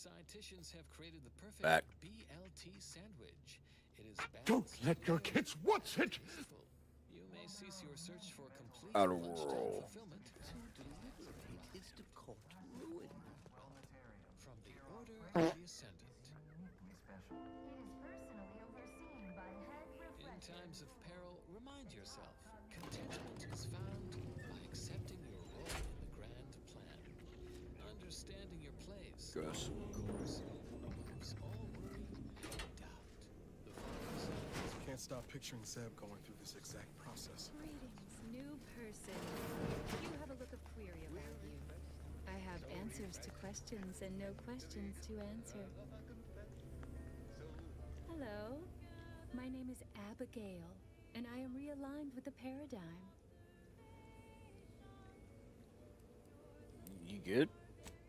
scientists have created the perfect Back. BLT sandwich. It is Don't balanced, let your kids watch it! tasteful. You may cease your search for complete Outer lunchtime world. fulfillment To deliberate is to court ruin. from the Order of the Ascendant. In times of peril, remind yourself, contentment is found by accepting your role in the grand plan. Understanding your place, Gross. course, removes all worry and doubt. The focus Can't stop picturing Zeb going through this exact process. Greetings, new person. You have a look of query about you. I have answers to questions and no questions to answer. Hello, my name is Abigail, and I am realigned with the paradigm. You good?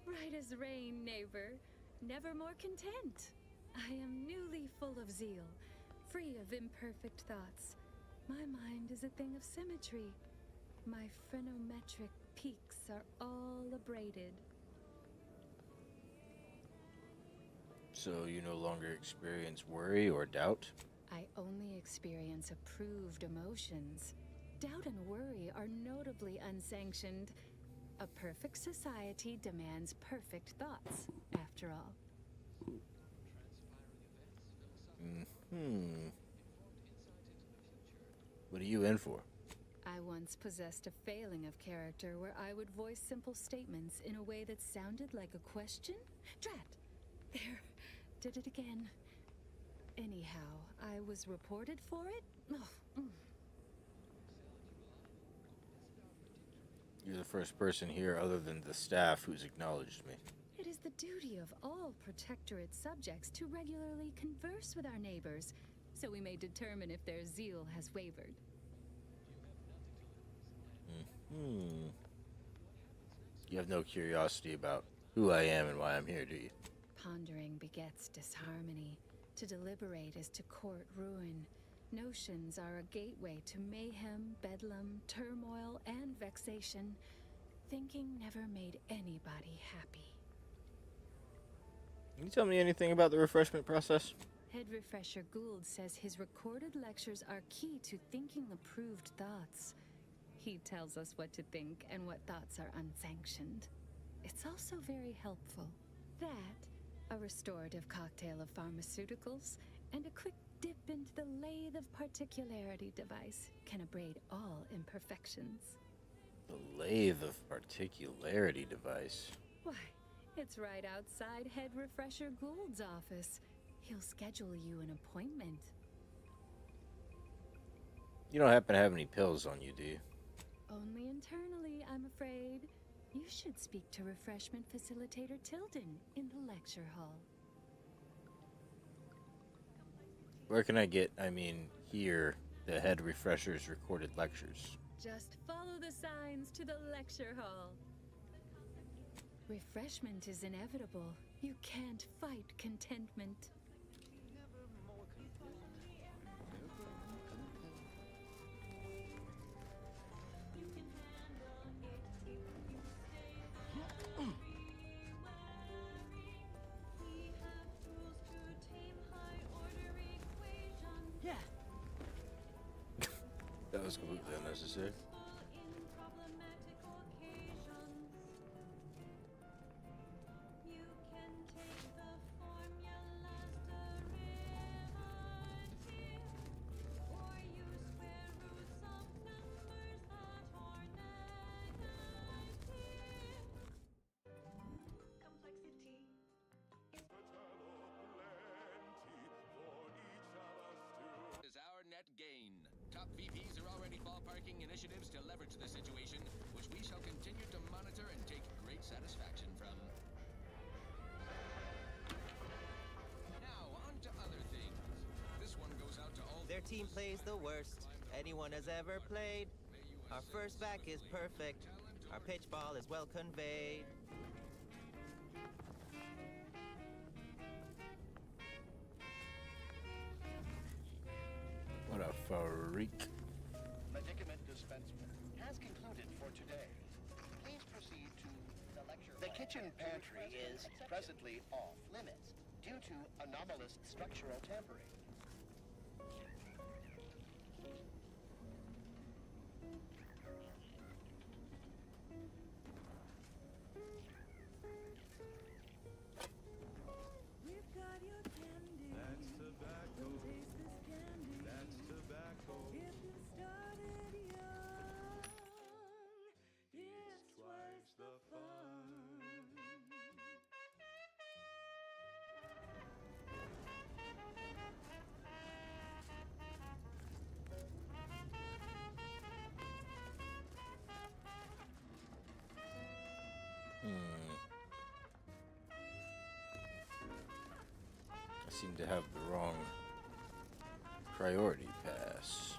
Right as rain, neighbor. Never more content. I am newly full of zeal, free of imperfect thoughts. My mind is a thing of symmetry. My phrenometric peaks are all abraded. So you no longer experience worry or doubt? I only experience approved emotions. Doubt and worry are notably unsanctioned. A perfect society demands perfect thoughts, after all. What are you in for? I once possessed a failing of character where I would voice simple statements in a way that sounded like a question? Drat! There, did it again. Anyhow, I was reported for it? You're the first person here other than the staff who's acknowledged me. It is the duty of all Protectorate subjects to regularly converse with our neighbors, so we may determine if their zeal has wavered. You have no curiosity about who I am and why I'm here, do you? Pondering begets disharmony. To deliberate is to court ruin. Notions are a gateway to mayhem, bedlam, turmoil, and vexation. Thinking never made anybody happy. Can you tell me anything about the refreshment process? Head Refresher Gould says his recorded lectures are key to thinking approved thoughts. He tells us what to think and what thoughts are unsanctioned. It's also very helpful. That, a restorative cocktail of pharmaceuticals, and a quick dip into the lathe of particularity device can abrade all imperfections. The lathe of particularity device. Why, it's right outside Head Refresher Gould's office. He'll schedule you an appointment. You don't happen to have any pills on you, do you? Only internally, I'm afraid. You should speak to Refreshment Facilitator Tilden in the lecture hall. Where can I hear the head refresher's recorded lectures? Just follow the signs to the lecture hall. Refreshment is inevitable. You can't fight contentment. Yeah. That was completely unnecessary. Is our net gain. Top VPs are already ballparking initiatives to leverage the situation, which we shall continue to monitor and take great satisfaction from. Now, on to other things. This one goes out to all Their team plays the worst anyone has ever played. Our first back is perfect. Our pitch ball is well conveyed. What a freak. Medicament dispensement has concluded for today. Please proceed to the lecture. The kitchen pantry is presently off limits due to anomalous structural tampering. I seem to have the wrong priority pass.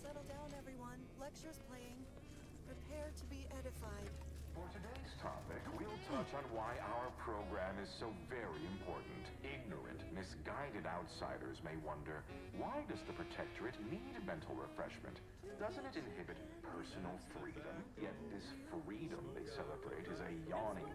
Settle down, everyone. Lecture's playing. Prepare to be edified. For today's topic, we'll touch on why our program is so very important. Ignorant, misguided outsiders may wonder, why does the Protectorate need mental refreshment? Doesn't it inhibit personal freedom? Yet this freedom they celebrate is a yawning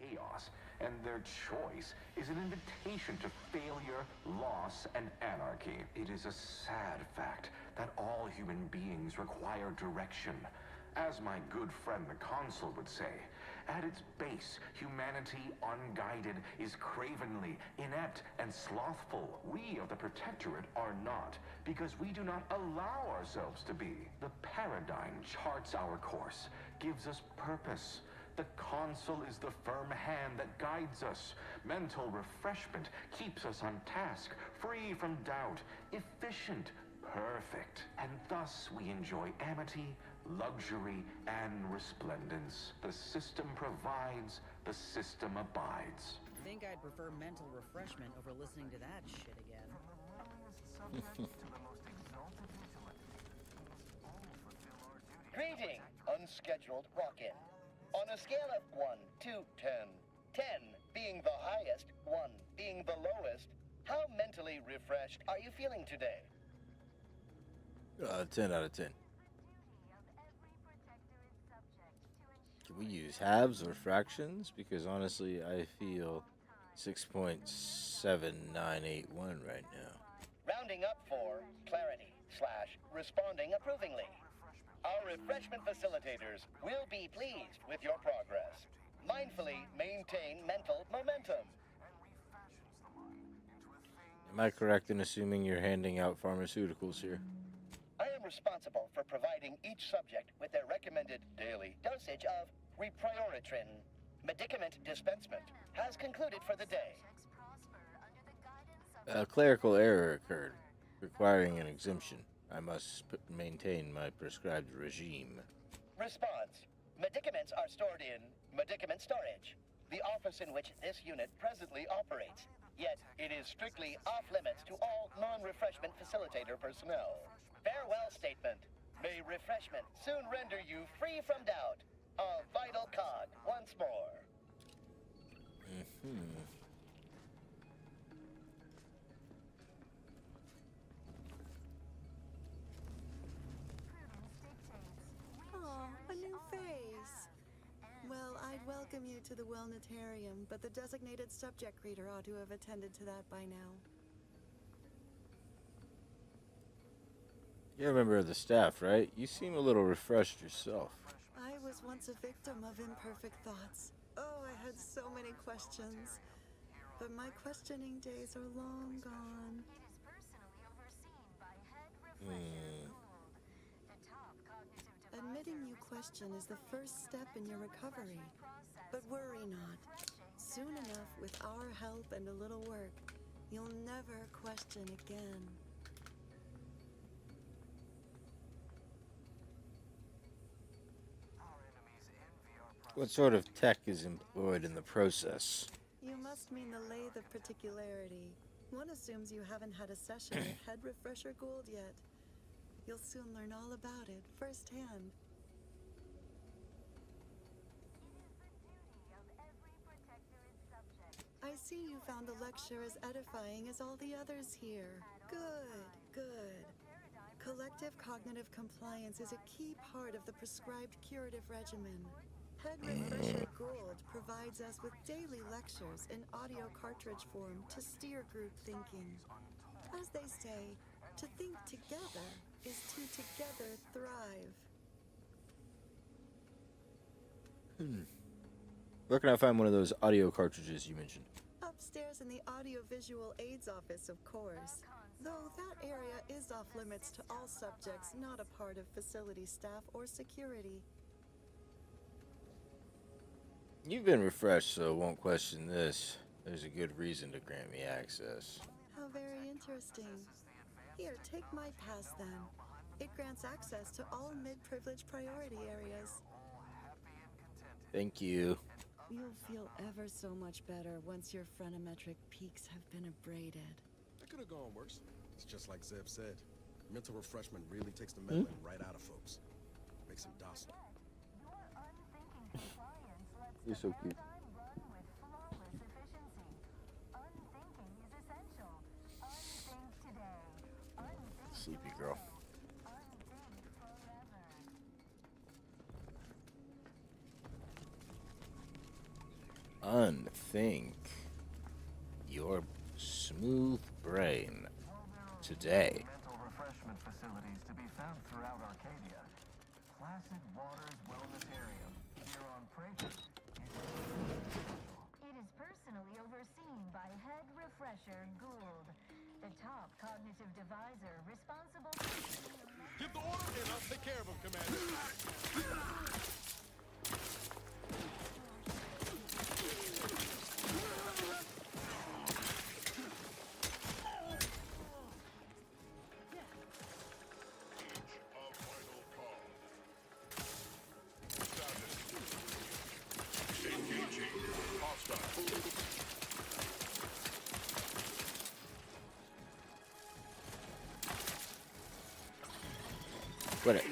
chaos, and their choice is an invitation to failure, loss, and anarchy. It is a sad fact that all human beings require direction. As my good friend the Consul would say, at its base, humanity unguided is cravenly, inept, and slothful. We of the Protectorate are not, because we do not allow ourselves to be. The paradigm charts our course, gives us purpose. The Consul is the firm hand that guides us. Mental refreshment keeps us on task, free from doubt, efficient, perfect. And thus we enjoy amity, luxury, and resplendence. The system provides, the system abides. Think I'd prefer mental refreshment over listening to that shit again. Greeting, unscheduled walk-in. On a scale of 1 to 10, 10 being the highest, 1 being the lowest, how mentally refreshed are you feeling today? 10 out of 10. Can we use halves or fractions? Because honestly, I feel 6.7981 right now. Rounding up for clarity / responding approvingly. Our refreshment facilitators will be pleased with your progress. Mindfully maintain mental momentum. Am I correct in assuming you're handing out pharmaceuticals here? I am responsible for providing each subject with their recommended daily dosage of reprioritrin. Medicament dispensement has concluded for the day. A clerical error occurred, requiring an exemption. I must maintain my prescribed regime. Response. Medicaments are stored in medicament storage, the office in which this unit presently operates. Yet, it is strictly off-limits to all non-refreshment facilitator personnel. Farewell statement. May refreshment soon render you free from doubt. A vital cog once more. Aw, a new face. Well, I'd welcome you to the Wellnetarium, but the designated subject reader ought to have attended to that by now. You're a member of the staff, right? You seem a little refreshed yourself. I was once a victim of imperfect thoughts. Oh, I had so many questions. But my questioning days are long gone. Admitting you question is the first step in your recovery. But worry not. Soon enough, with our help and a little work, you'll never question again. What sort of tech is employed in the process? You must mean the lathe of particularity. One assumes you haven't had a session with Head Refresher Gould yet. You'll soon learn all about it firsthand. I see you found the lecture as edifying as all the others here. Good, good. Collective cognitive compliance is a key part of the prescribed curative regimen. Head Refresher Gould provides us with daily lectures in audio cartridge form to steer group thinking. As they say, to think together is to together thrive. Where can I find one of those audio cartridges you mentioned? Upstairs in the audiovisual aids office, of course. Though that area is off limits to all subjects not a part of facility staff or security. You've been refreshed, so won't question this. There's a good reason to grant me access. How very interesting. Here, take my pass then. It grants access to all mid-privilege priority areas. Thank you. You'll feel ever so much better once your phrenometric peaks have been abraded. That could have gone worse. It's just like Zeb said. Mental refreshment really takes the meddling right out of folks. Makes them docile. You're so cute. Sleepy girl. Unthink your smooth brain today. Mental refreshment facilities to be found throughout Arcadia. Placid Waters Wellnessarium here on Prager. It is personally overseen by Head Refresher Gould, the top cognitive deviser responsible for... Give the order and I'll take care of him, Commander. Quit it.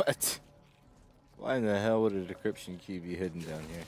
What? Why in the hell would a decryption key be hidden down here?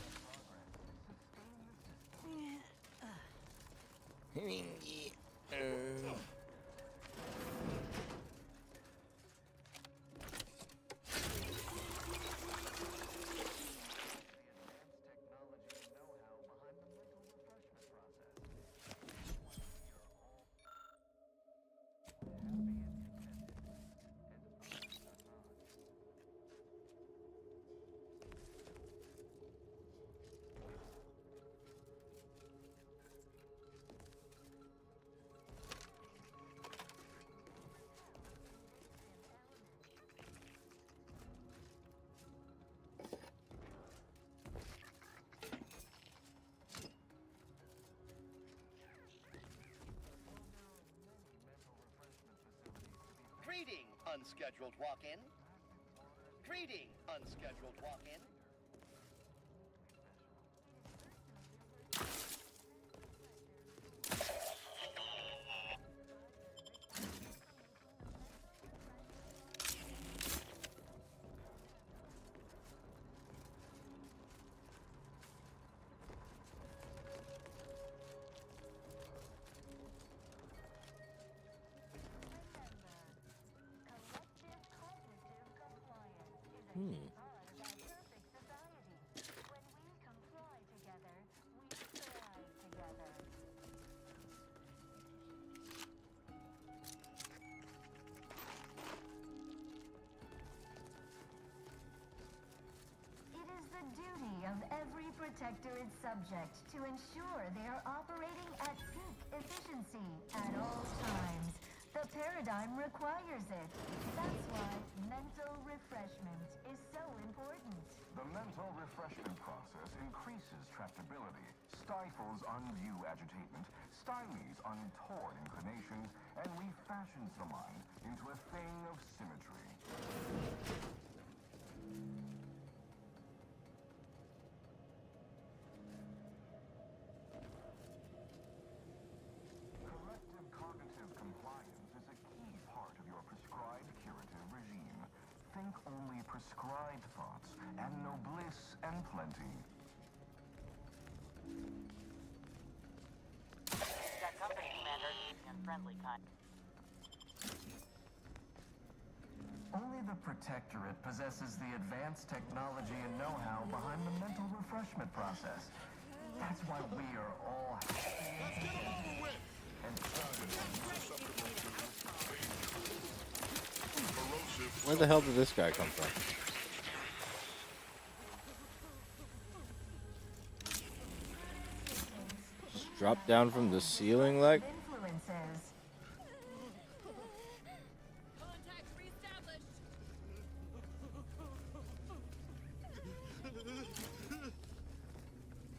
Greeting, unscheduled walk-in. Greeting, unscheduled walk-in. protector is subject to ensure they are operating at peak efficiency at all times. The paradigm requires it. That's why mental refreshment is so important. The mental refreshment process increases tractability, stifles undue agitation, stymies untoward inclinations, and refashions the mind into a thing of symmetry. Corrective cognitive compliance is a key part of your prescribed curative regime. Think only prescribed thoughts, and no bliss and plenty. Got company, Commander. Unfriendly kind. Only the Protectorate possesses the advanced technology and know-how behind the mental refreshment process. That's why we are all happy and Where the hell did this guy come from? Just dropped down from the ceiling like? Influences.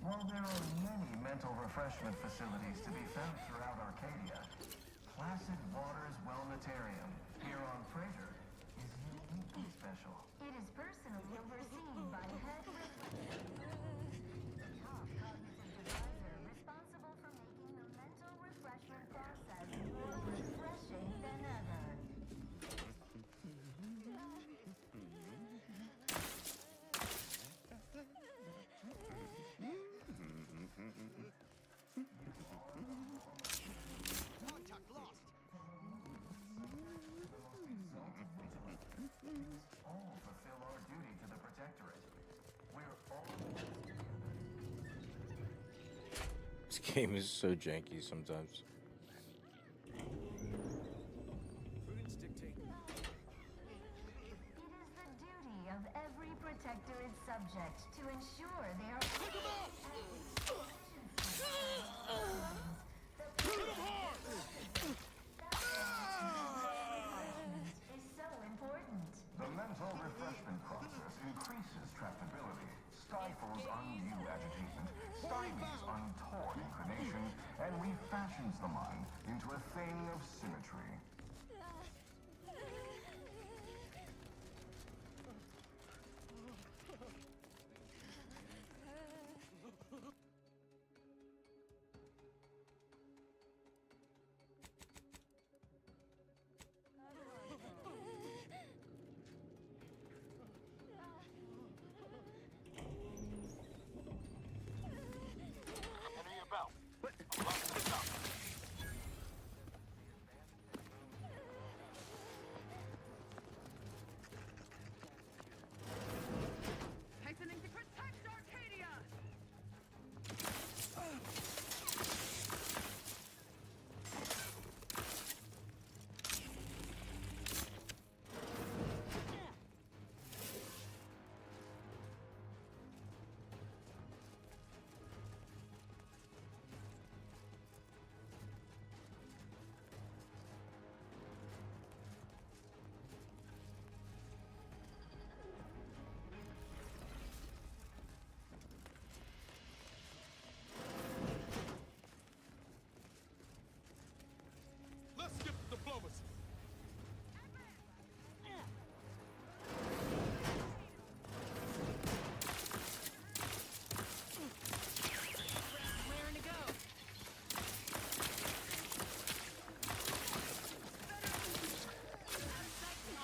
While there are many mental refreshment facilities to be found throughout Arcadia, Placid Waters Wellnetarium here on Praetor is uniquely special. It is personally overseen by head refresher, the top cognitive advisor responsible for making the mental refreshment process more refreshing than ever. Contact lost. All fulfill our duty to the Protectorate. We're all together. This game is so janky sometimes. Prudence dictate. It is the duty of every protectorate subject to ensure they are is so important. The mental refreshment process increases tractability, stifles undue agitation, stymies untoward inclinations, and refashions the mind into a thing of symmetry. Enemy about. Along to the top. Hastening to protect Arcadia! Let's skip diplomacy. Raring to go.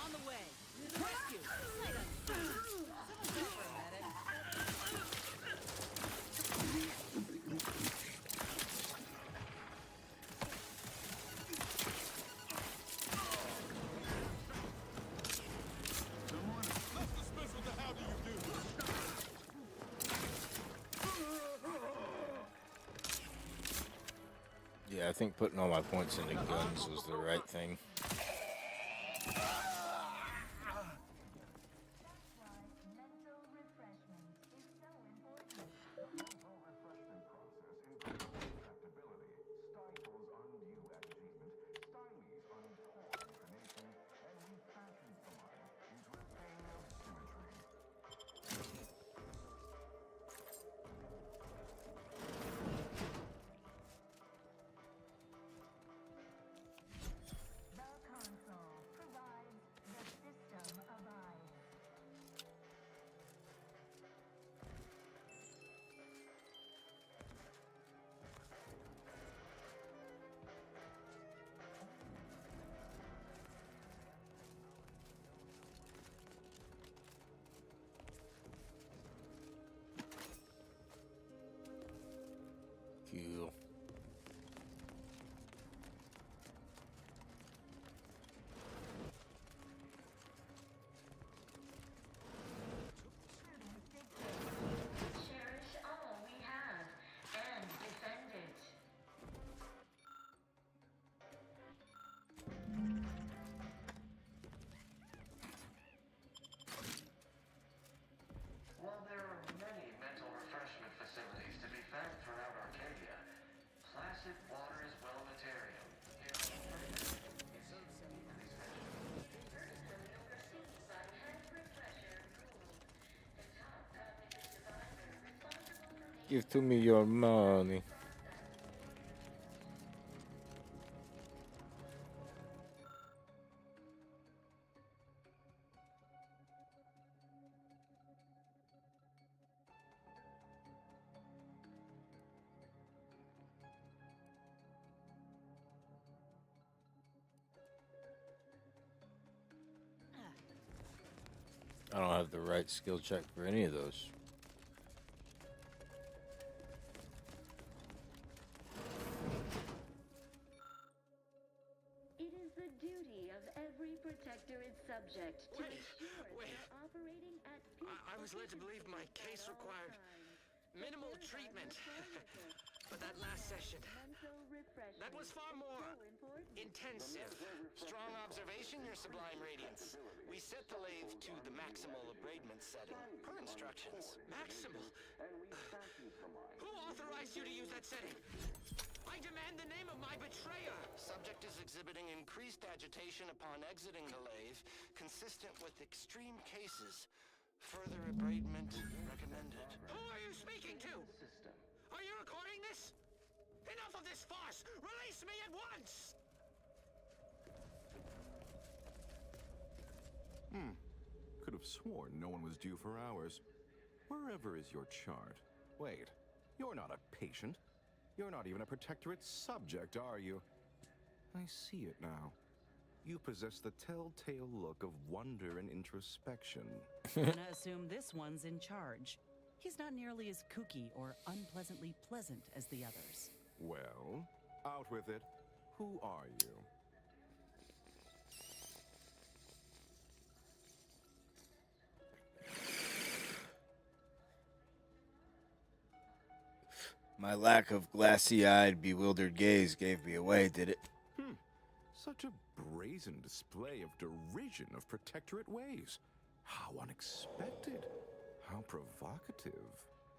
On the way. Rescue. Someone's there for a medic. Let's dismiss with the how do you do. Yeah, I think putting all my points into guns was the right thing. That's why mental refreshment is so important. Give to me your money. I don't have the right skill check for any of those. It is the duty of every protector its subject to ensure they're operating at peak. I was led to believe my case required minimal treatment. But that last session, that was far more intensive. Strong observation, Your Sublime Radiance. We set the lathe to the maximal abradement setting, per instructions. Maximal? Who authorized you to use that setting? I demand the name of my betrayer! Subject is exhibiting increased agitation upon exiting the lathe, consistent with extreme cases. Further abradement recommended. Who are you speaking to? Are you recording this? Enough of this farce! Release me at once! Could have sworn no one was due for hours. Wherever is your chart? Wait, you're not a patient. You're not even a protectorate subject, are you? I see it now. You possess the telltale look of wonder and introspection. Gonna assume this one's in charge. He's not nearly as kooky or unpleasantly pleasant as the others. Well, out with it. Who are you? My lack of glassy-eyed, bewildered gaze gave me away, did it? Such a brazen display of derision of protectorate ways. How unexpected. How provocative.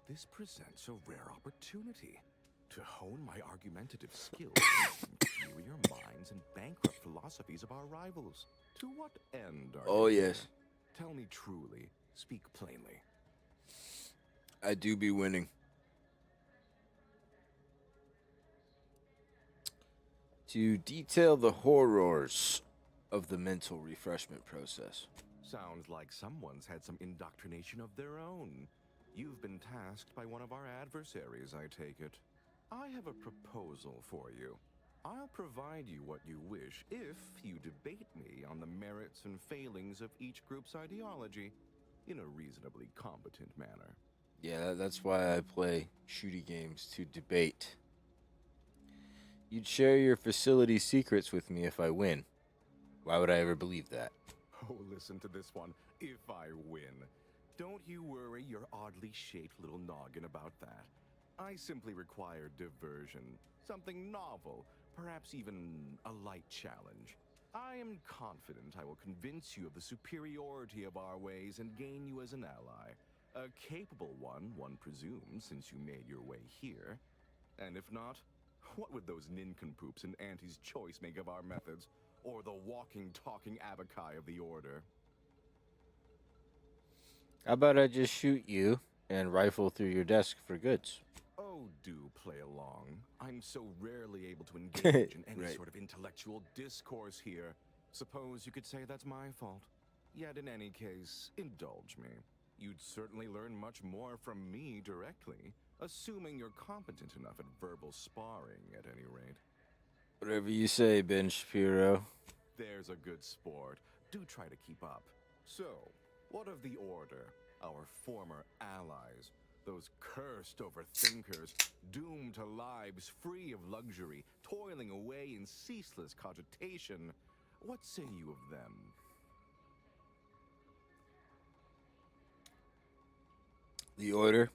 This presents a rare opportunity to hone my argumentative skills against inferior minds and bankrupt philosophies of our rivals. To what end are Oh, you yes. here? Tell me truly. Speak plainly. I do be winning. To detail the horrors of the mental refreshment process. Sounds like someone's had some indoctrination of their own. You've been tasked by one of our adversaries, I take it. I have a proposal for you. I'll provide you what you wish if you debate me on the merits and failings of each group's ideology in a reasonably competent manner. Yeah, that's why I play shooty games, to debate. You'd share your facility secrets with me if I win. Why would I ever believe that? Oh, listen to this one. If I win. Don't you worry your oddly shaped little noggin about that. I simply require diversion. Something novel. Perhaps even a light challenge. I am confident I will convince you of the superiority of our ways and gain you as an ally. A capable one presumes, since you made your way here. And if not, what would those nincompoops in Auntie's Choice make of our methods? Or the walking, talking abakai of the Order? How about I just shoot you and rifle through your desk for goods? Oh, do play along. I'm so rarely able to engage in any Right. sort of intellectual discourse here. Suppose you could say that's my fault. Yet in any case, indulge me. You'd certainly learn much more from me directly, assuming you're competent enough at verbal sparring, at any rate. Whatever you say, Ben Shapiro. There's a good sport. Do try to keep up. So, what of the Order, our former allies? Those cursed overthinkers, doomed to lives free of luxury, toiling away in ceaseless cogitation. What say you of them? The Order.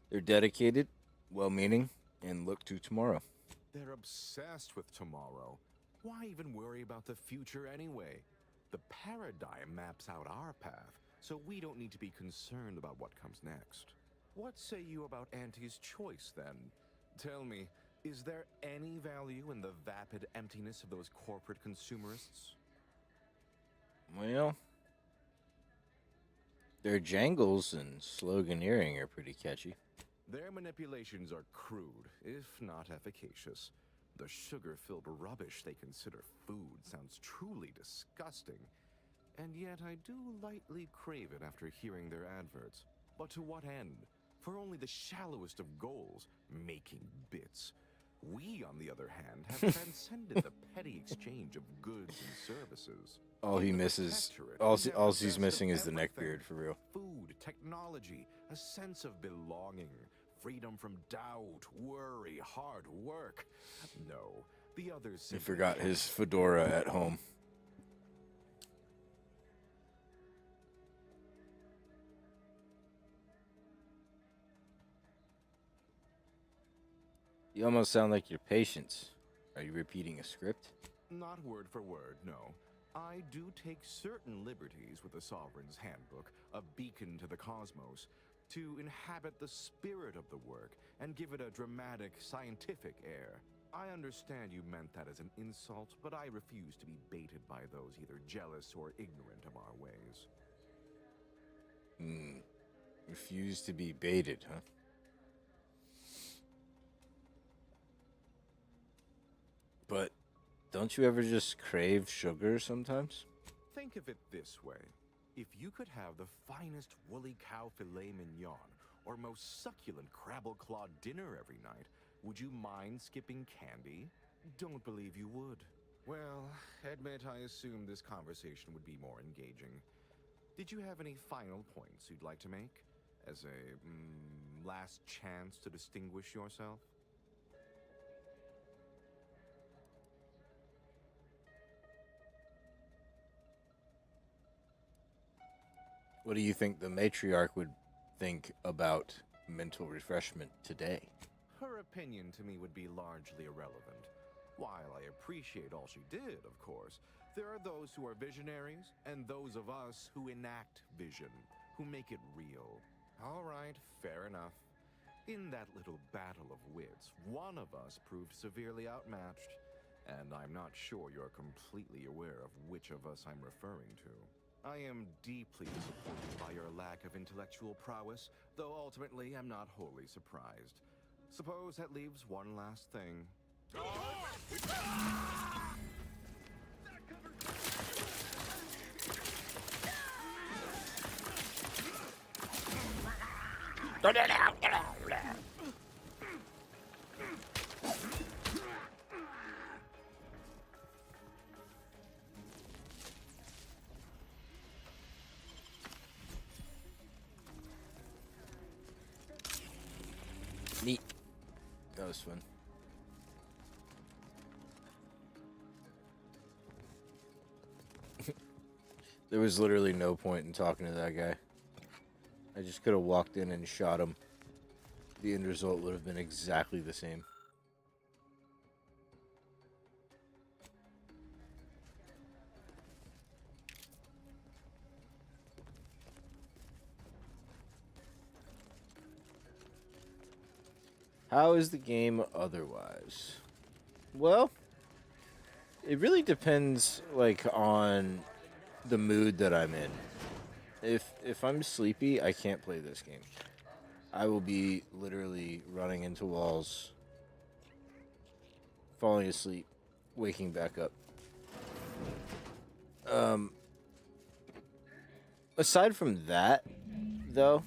They're dedicated, well-meaning, and look to tomorrow. They're obsessed with tomorrow. Why even worry about the future anyway? The paradigm maps out our path, so we don't need to be concerned about what comes next. What say you about Auntie's Choice, then? Tell me, is there any value in the vapid emptiness of those corporate consumerists? Well, their jangles and sloganeering are pretty catchy. Their manipulations are crude, if not efficacious. The sugar-filled rubbish they consider food sounds truly disgusting. And yet I do lightly crave it after hearing their adverts. But to what end? For only the shallowest of goals, making bits. We, on the other hand, have transcended the petty exchange of goods and services. All he misses, all he's missing is the neckbeard, for real. Food, technology, a sense of belonging, freedom from doubt, worry, hard work. No, the others. He forgot his fedora at home. You almost sound like your patients. Are you repeating a script? Not word for word, no. I do take certain liberties with the Sovereign's Handbook, a beacon to the cosmos, to inhabit the spirit of the work and give it a dramatic, scientific air. I understand you meant that as an insult, but I refuse to be baited by those either jealous or ignorant of our ways. Refuse to be baited, huh? But don't you ever just crave sugar sometimes? Think of it this way. If you could have the finest woolly cow filet mignon or most succulent crabble-claw dinner every night, would you mind skipping candy? Don't believe you would. Well, admit I assumed this conversation would be more engaging. Did you have any final points you'd like to make? As a last chance to distinguish yourself? What do you think the matriarch would think about mental refreshment today? Her opinion to me would be largely irrelevant. While I appreciate all she did, of course, there are those who are visionaries and those of us who enact vision, who make it real. All right, fair enough. In that little battle of wits, one of us proved severely outmatched, and I'm not sure you're completely aware of which of us I'm referring to. I am deeply disappointed by your lack of intellectual prowess, though ultimately I'm not wholly surprised. Suppose that leaves one last thing. Neat. That was fun. There was literally no point in talking to that guy. I just could have walked in and shot him. The end result would have been exactly the same. How is the game otherwise? Well, it really depends, like, on the mood that I'm in. If I'm sleepy, I can't play this game. I will be literally running into walls, falling asleep, waking back up. Aside from that, though,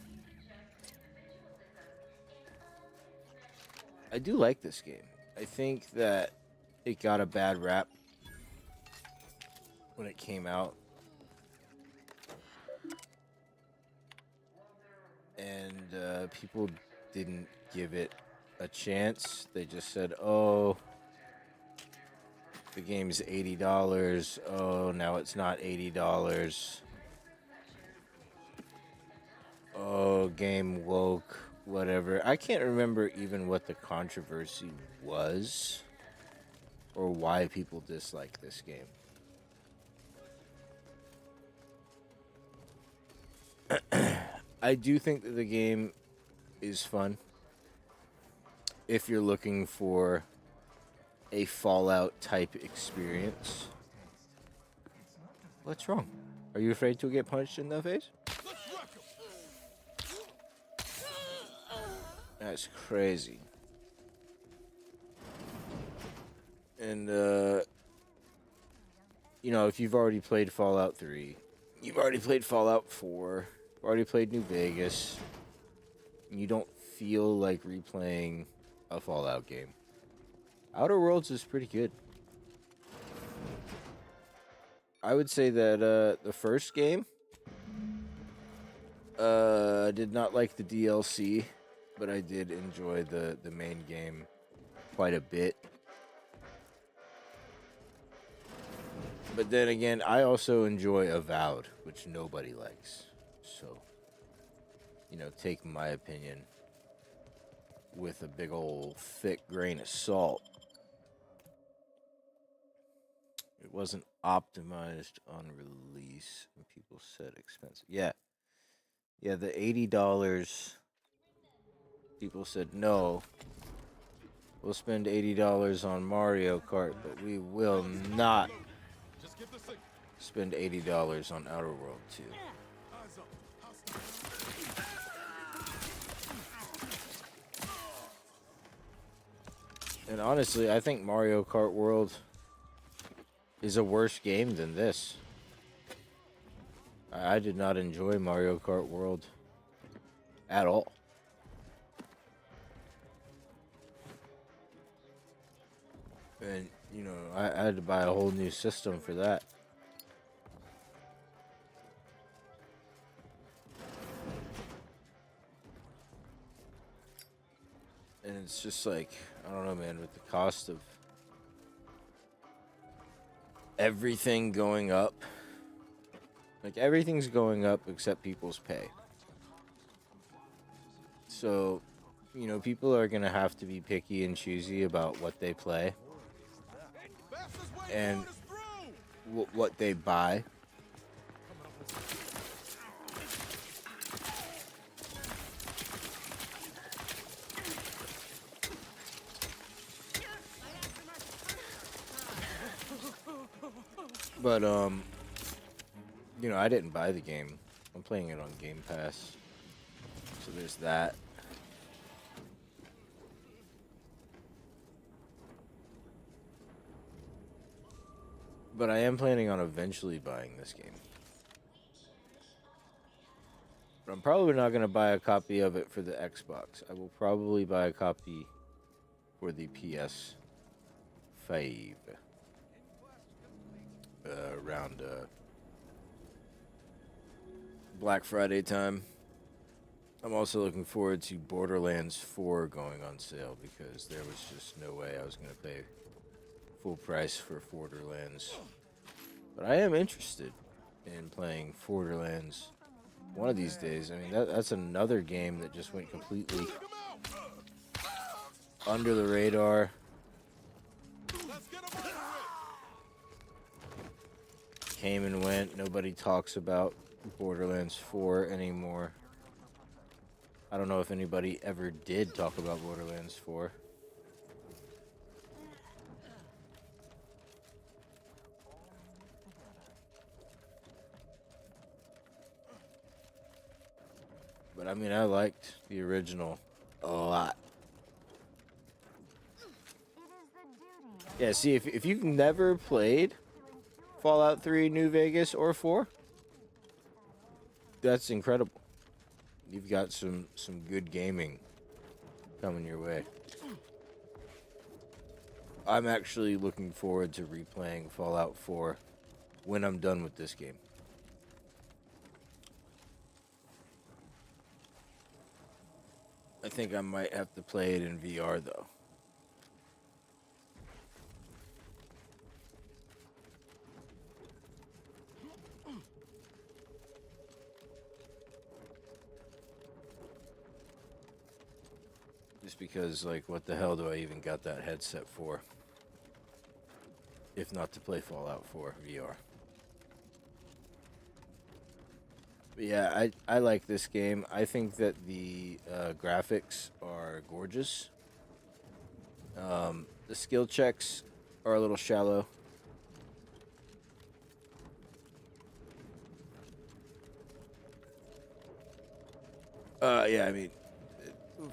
I do like this game. I think that it got a bad rap when it came out. And people didn't give it a chance. They just said, oh, the game's $80. Oh, now it's not $80. Oh, game woke. Whatever. I can't remember even what the controversy was or why people dislike this game. I do think that the game is fun if you're looking for a Fallout type experience. What's wrong? Are you afraid to get punched in the face? That's crazy. And, you know, if you've already played Fallout 3, you've already played Fallout 4, you've already played New Vegas, and you don't feel like replaying a Fallout game, Outer Worlds is pretty good. I would say that the first game, I did not like the DLC, but I did enjoy the main game quite a bit. But then again, I also enjoy Avowed, which nobody likes. So, you know, take my opinion with a big old thick grain of salt. It wasn't optimized on release, and people said expensive. Yeah. Yeah, the $80, people said, no, we'll spend $80 on Mario Kart, but we will not spend $80 on Outer World 2. And honestly, I think Mario Kart World is a worse game than this. I did not enjoy Mario Kart World at all. And, you know, I had to buy a whole new system for that. And it's just like, I don't know, man, with the cost of everything going up. Like, everything's going up except people's pay. So, you know, people are going to have to be picky and choosy about what they play. And what they buy. But, you know, I didn't buy the game. I'm playing it on Game Pass. So there's that. But I am planning on eventually buying this game. But I'm probably not going to buy a copy of it for the Xbox. I will probably buy a copy for the PS5. Around Black Friday time. I'm also looking forward to Borderlands 4 going on sale because there was just no way I was going to pay full price for Borderlands. But I am interested in playing Borderlands one of these days. I mean, that's another game that just went completely under the radar. Came and went. Nobody talks about Borderlands 4 anymore. I don't know if anybody ever did talk about Borderlands 4. But I mean, I liked the original a lot. Yeah, see, if you've never played Fallout 3, New Vegas, or 4, that's incredible. You've got some good gaming coming your way. I'm actually looking forward to replaying Fallout 4 when I'm done with this game. I think I might have to play it in VR, though. Just because, like, what the hell do I even got that headset for? If not to play Fallout 4 VR. But yeah, I like this game. I think that the graphics are gorgeous. The skill checks are a little shallow. Yeah, I mean,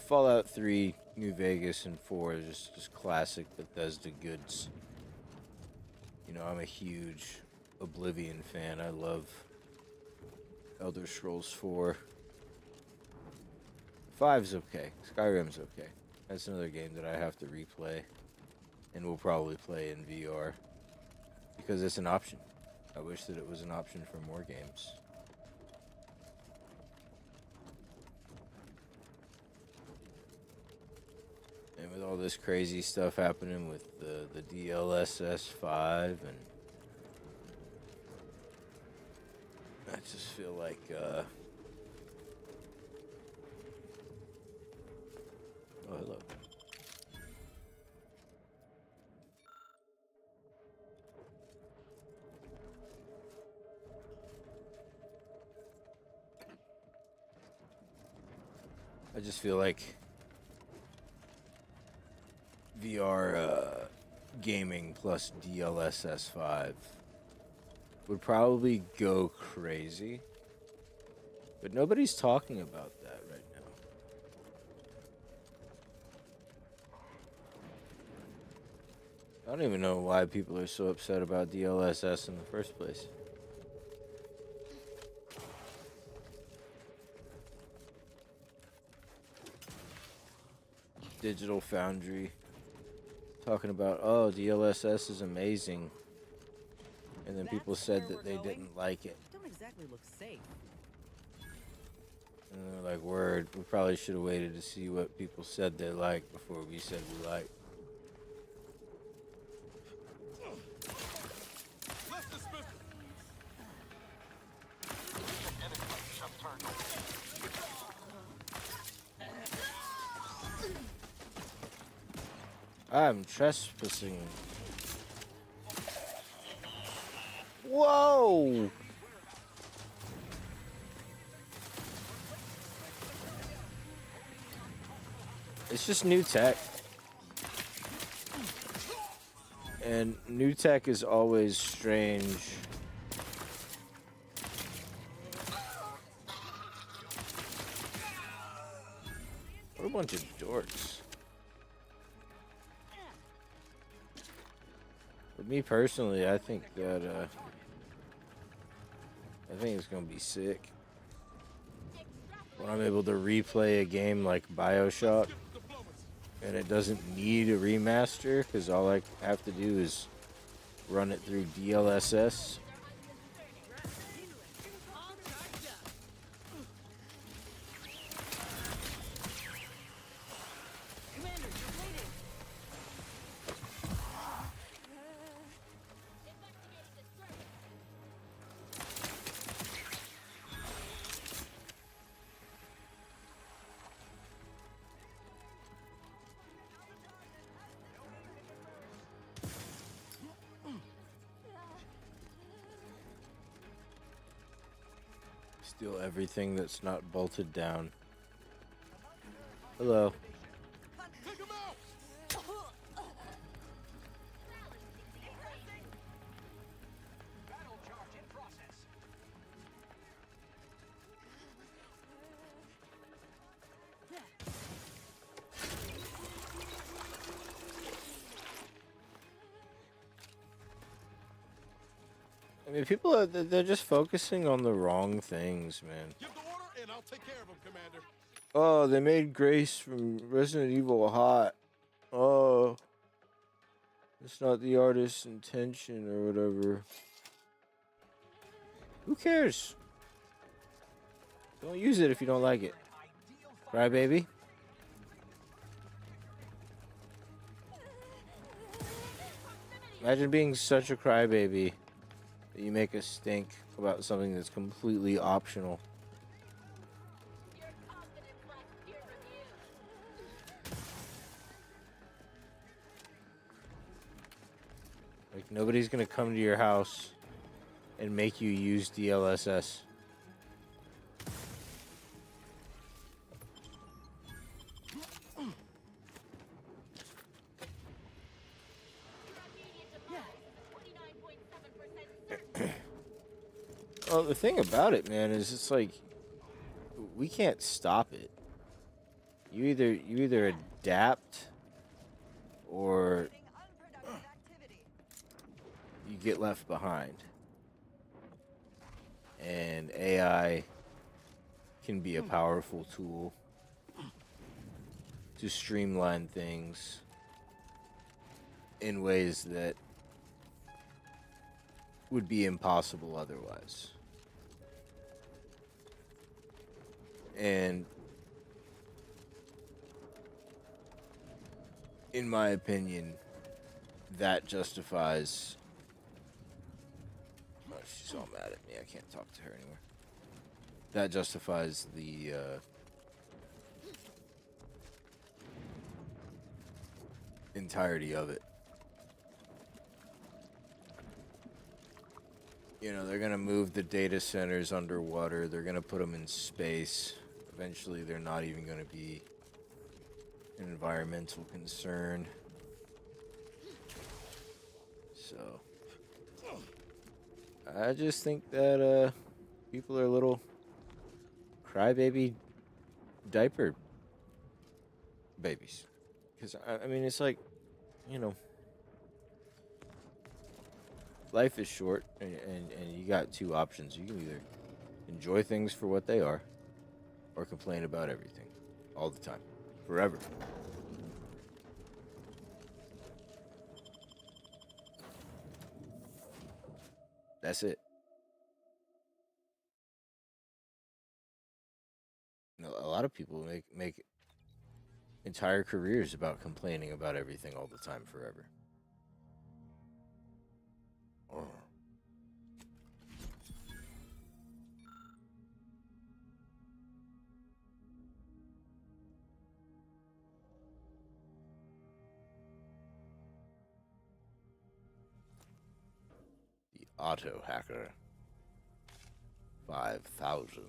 Fallout 3, New Vegas, and 4 is just classic Bethesda goods. You know, I'm a huge Oblivion fan. I love Elder Scrolls 4. 5's okay. Skyrim's okay. That's another game that I have to replay. And will probably play in VR. Because it's an option. I wish that it was an option for more games. And with all this crazy stuff happening with the DLSS 5, and I just feel like oh, hello. I just feel like VR gaming plus DLSS 5 would probably go crazy, but nobody's talking about that right now. I don't even know why people are so upset about DLSS in the first place. Digital Foundry talking about, oh, DLSS is amazing, and then people said that they didn't like it. Don't exactly look safe. And they're like, word, we probably should have waited to see what people said they liked before we said we liked. I'm trespassing. Whoa! It's just new tech. And new tech is always strange. What a bunch of dorks. But me personally, I think that I think it's gonna be sick when I'm able to replay a game like BioShock, and it doesn't need a remaster because all I have to do is run it through DLSS. Steal everything that's not bolted down. Hello. I mean, people are, they're just focusing on the wrong things, man. Give the order and I'll take care of him, Commander. Oh, they made Grace from Resident Evil hot. Oh. It's not the artist's intention or whatever. Who cares? Don't use it if you don't like it. Crybaby. Imagine being such a crybaby that you make a stink about something that's completely optional. Like, nobody's gonna come to your house and make you use DLSS. Well, the thing about it, man, is it's like we can't stop it. you either adapt or you get left behind. And AI can be a powerful tool to streamline things in ways that would be impossible otherwise. And in my opinion, that justifies... Oh, she's all mad at me. I can't talk to her anymore. That justifies the entirety of it. You know, they're going to move the data centers underwater. They're going to put them in space. Eventually, they're not even going to be an environmental concern. So, I just think that people are little crybaby diaper babies. Because, I mean, it's like, you know, life is short, and you got two options. You can either enjoy things for what they are, or complain about everything, all the time, forever. That's it. You know, a lot of people make entire careers about complaining about everything all the time, forever. Oh. The auto hacker 5000.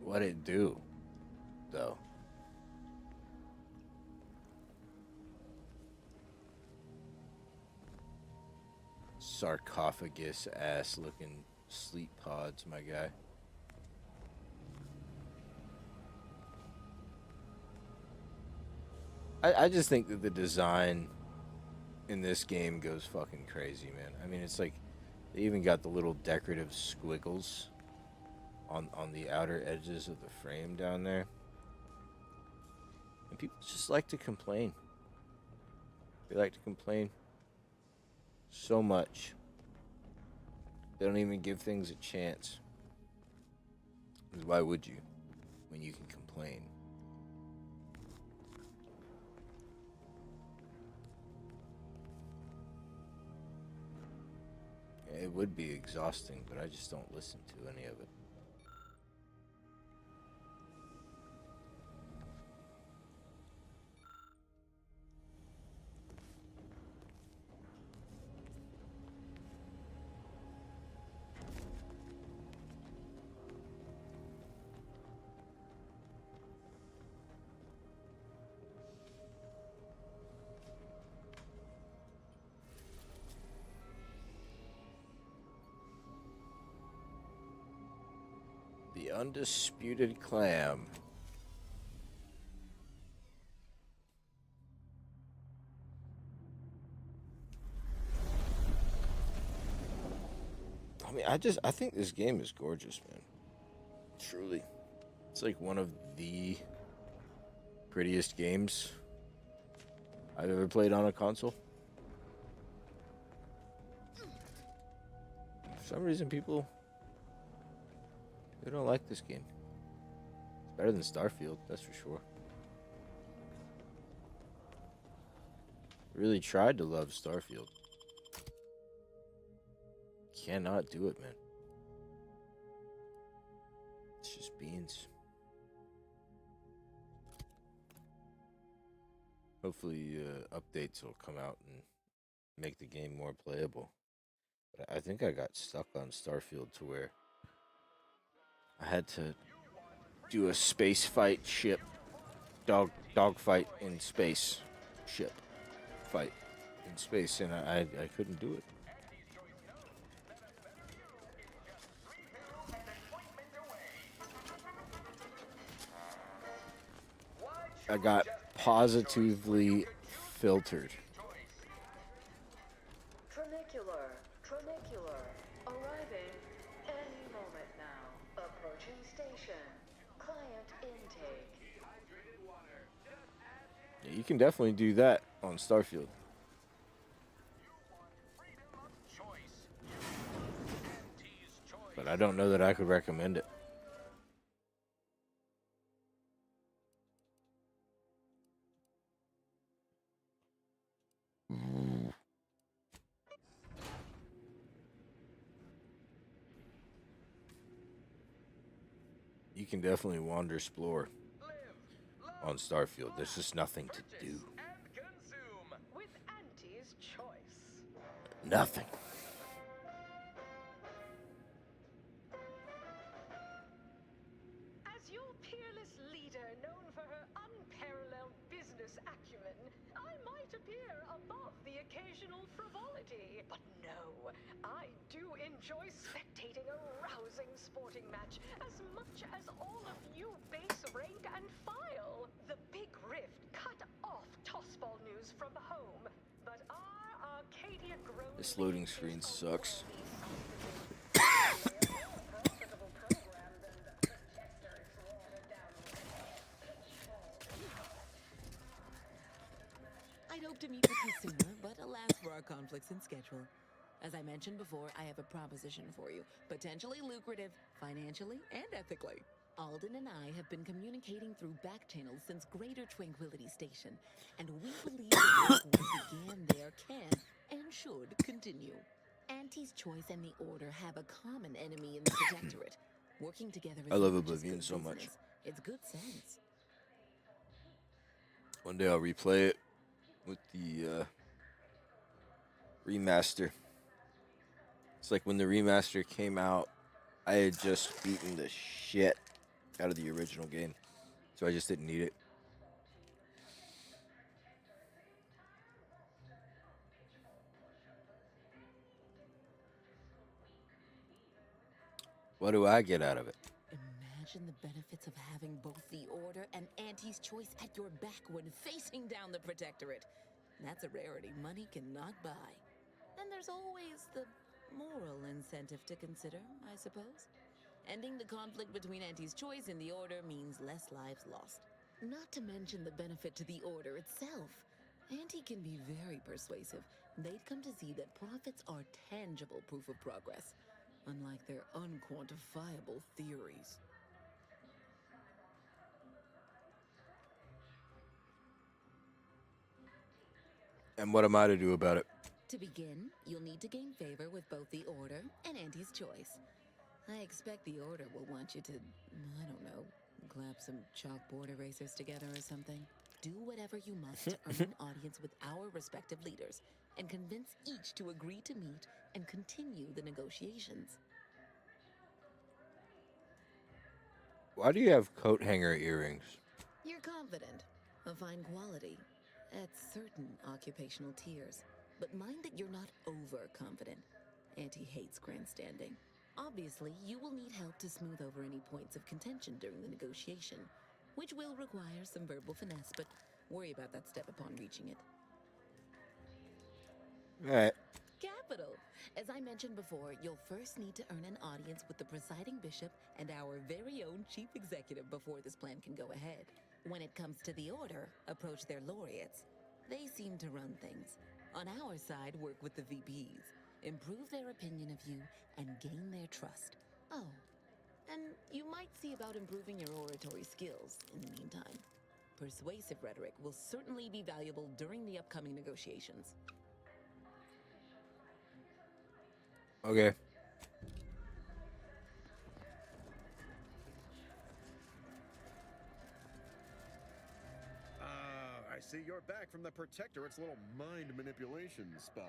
What'd it do, though? Sarcophagus ass looking sleep pods, my guy. I just think that the design in this game goes fucking crazy, man. I mean, it's like they even got the little decorative squiggles on the outer edges of the frame down there. And people just like to complain. They like to complain so much. They don't even give things a chance. 'Cause why would you when you can complain? It would be exhausting, but I just don't listen to any of it. The undisputed clam. I mean, I think this game is gorgeous, man. Truly. It's like one of the prettiest games I've ever played on a console. For some reason, people, they don't like this game. It's better than Starfield, that's for sure. Really tried to love Starfield. Cannot do it, man. It's just beans. Hopefully, updates will come out and make the game more playable. But I think I got stuck on Starfield to where I had to do a space fight ship, dog fight in space, ship fight in space, and I couldn't do it. I got positively filtered. Trinicular, trinicular, arriving any moment now. Approaching station. Client intake. Yeah, you can definitely do that on Starfield. But I don't know that I could recommend it. You can definitely wander, explore on Starfield. There's just nothing to do. With Auntie's choice. Nothing. As your peerless leader, known for her unparalleled business acumen, I might appear above the occasional frivolity. But no, I do enjoy spectating a rousing sporting match as much as all of you base rank and file. The Big Rift cut off tossball news from home, but our Arcadia grown This loading screen sucks. I'd hoped to meet with you sooner, but alas for our conflicts in schedule. As I mentioned before, I have a proposition for you, potentially lucrative, financially and ethically. Alden and I have been communicating through back channels since Greater Tranquility Station, and we believe that what began there can and should continue. Auntie's Choice and the Order have a common enemy in the Protectorate. Working together is I love not just Oblivion good so much. business, it's good sense. One day I'll replay it with the remaster. It's like when the remaster came out, I had just beaten the shit out of the original game, so I just didn't need it. What do I get out of it? Imagine the benefits of having both the Order and Auntie's Choice at your back when facing down the Protectorate. That's a rarity money cannot buy. Then there's always the moral incentive to consider, I suppose. Ending the conflict between Auntie's Choice and the Order means less lives lost. Not to mention the benefit to the Order itself. Auntie can be very persuasive. They'd come to see that profits are tangible proof of progress, unlike their unquantifiable theories. And what am I to do about it? To begin, you'll need to gain favor with both the Order and Auntie's Choice. I expect the Order will want you to, I don't know, clap some chalkboard erasers together or something. Do whatever you must to earn an audience with our respective leaders and convince each to agree to meet and continue the negotiations. Why do you have coat hanger earrings? You're confident, of fine quality, at certain occupational tiers. But mind that you're not overconfident. Auntie hates grandstanding. Obviously, you will need help to smooth over any points of contention during the negotiation, which will require some verbal finesse, but worry about that step upon reaching it. Alright. Capital! As I mentioned before, you'll first need to earn an audience with the presiding bishop and our very own chief executive before this plan can go ahead. When it comes to the Order, approach their laureates. They seem to run things. On our side, work with the VPs, improve their opinion of you, and gain their trust. Oh, and you might see about improving your oratory skills in the meantime. Persuasive rhetoric will certainly be valuable during the upcoming negotiations. Okay. I see you're back from the Protectorate's little mind manipulation spa.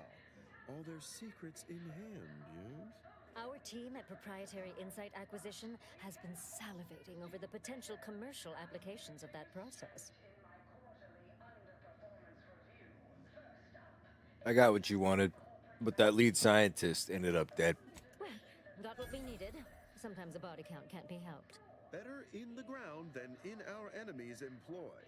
All their secrets in hand, yes? Our team at Proprietary Insight Acquisition has been salivating over the potential commercial applications of that process. I got what you wanted, but that lead scientist ended up dead. Well, got what we needed. Sometimes a body count can't be helped. Better in the ground than in our enemy's employ.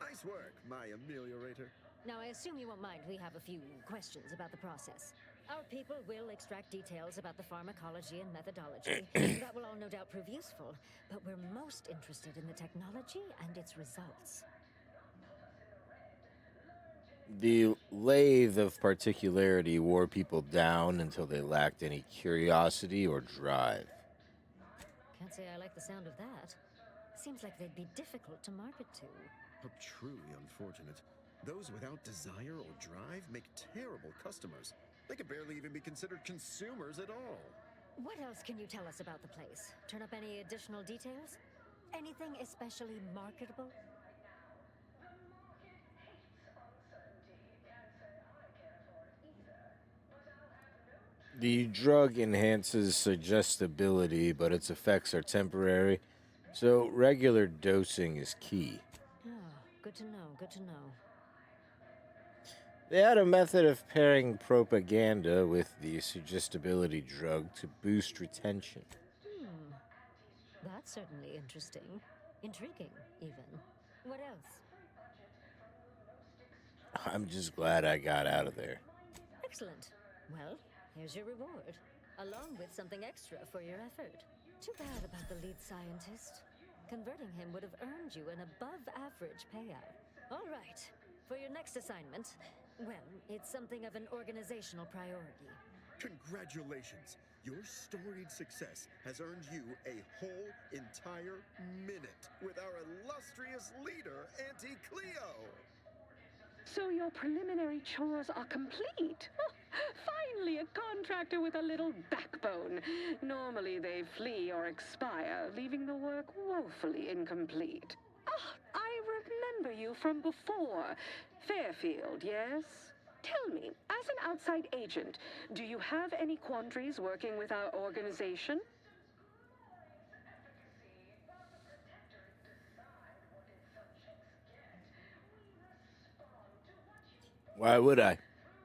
Nice work, my ameliorator. Now, I assume you won't mind we have a few questions about the process. Our people will extract details about the pharmacology and methodology. That will all no doubt prove useful, but we're most interested in the technology and its results. The lathe of particularity wore people down until they lacked any curiosity or drive. Can't say I like the sound of that. Seems like they'd be difficult to market to. How truly unfortunate. Those without desire or drive make terrible customers. They could barely even be considered consumers at all. What else can you tell us about the place? Turn up any additional details? Anything especially marketable? The drug enhances suggestibility, but its effects are temporary, so regular dosing is key. Oh, good to know, good to know. They had a method of pairing propaganda with the suggestibility drug to boost retention. That's certainly interesting. Intriguing, even. What else? I'm just glad I got out of there. Excellent. Well, here's your reward, along with something extra for your effort. Too bad about the lead scientist. Converting him would have earned you an above-average payout. All right, for your next assignment, well, it's something of an organizational priority. Congratulations! Your storied success has earned you a whole entire minute with our illustrious leader, Auntie Cleo! So your preliminary chores are complete. Oh, finally, a contractor with a little backbone. Normally they flee or expire, leaving the work woefully incomplete. Ah, I remember you from before. Fairfield, yes? Tell me, as an outside agent, do you have any quandaries working with our organization? Why would I?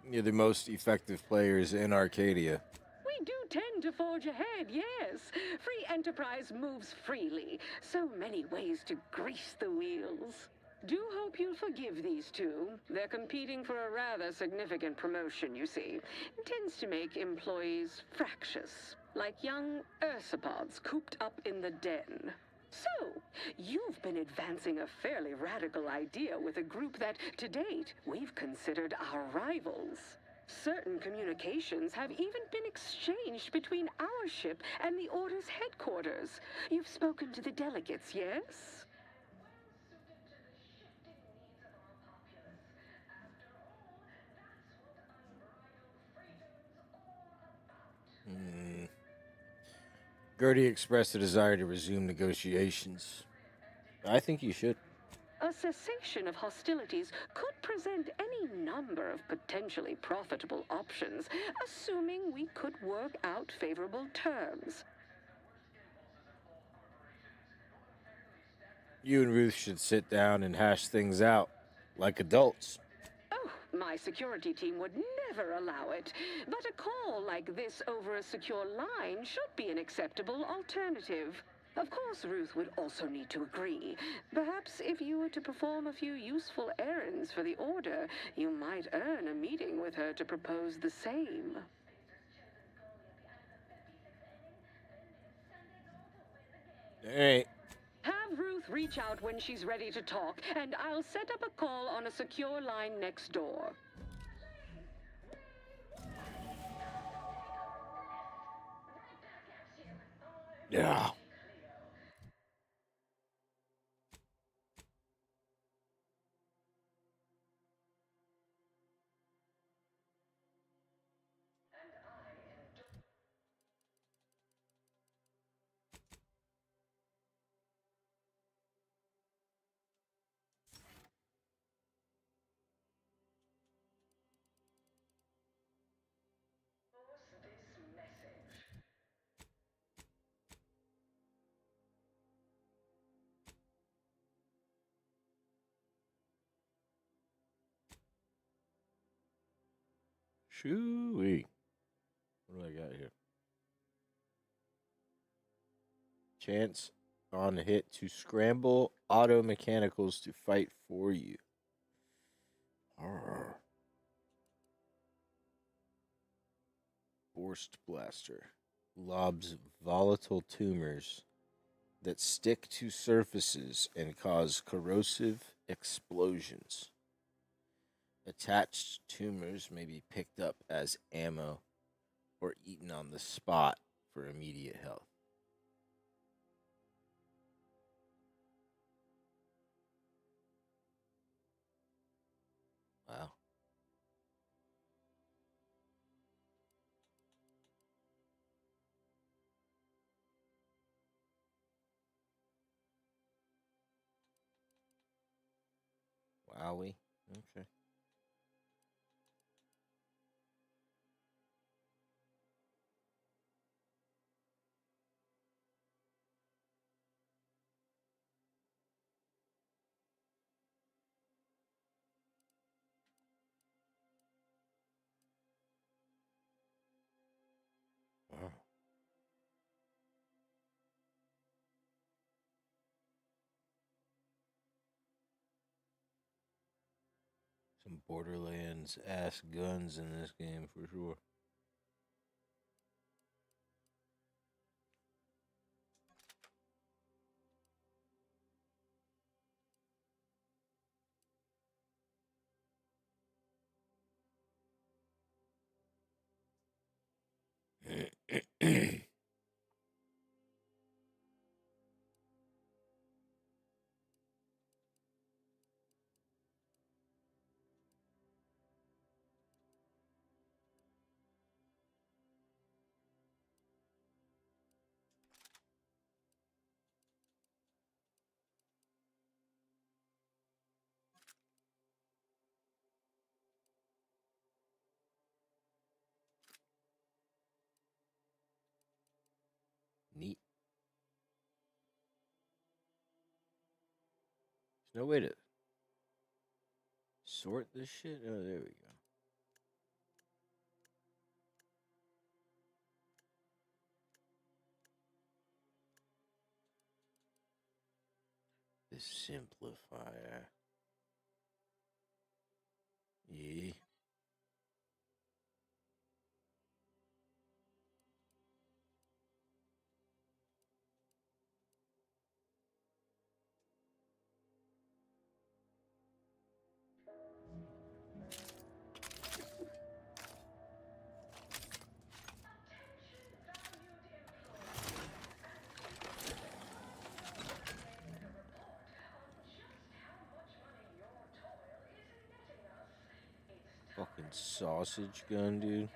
You're the most effective players in Arcadia. We do tend to forge ahead, yes. Free enterprise moves freely. So many ways to grease the wheels. Do hope you'll forgive these two. They're competing for a rather significant promotion, you see. It tends to make employees fractious, like young ursopods cooped up in the den. So, you've been advancing a fairly radical idea with a group that, to date, we've considered our rivals. Certain communications have even been exchanged between our ship and the Order's headquarters. You've spoken to the delegates, yes? Gertie expressed a desire to resume negotiations. I think you should. A cessation of hostilities could present any number of potentially profitable options, assuming we could work out favorable terms. You and Ruth should sit down and hash things out, like adults. Oh, my security team would never allow it. But a call like this over a secure line should be an acceptable alternative. Of course, Ruth would also need to agree. Perhaps if you were to perform a few useful errands for the Order, you might earn a meeting with her to propose the same. Hey. Have Ruth reach out when she's ready to talk, and I'll set up a call on a secure line next door. Yeah. Shoo-wee. What do I got here? Chance on hit to scramble auto mechanicals to fight for you. Arrgh. Forced Blaster lobs volatile tumors that stick to surfaces and cause corrosive explosions. Attached tumors may be picked up as ammo or eaten on the spot for immediate health. Wow. Wowie. Okay. Wow. Some Borderlands ass guns in this game for sure. Neat. There's no way to sort this shit. Oh, there we go. The simplifier. Yeah. Fucking sausage gun, dude.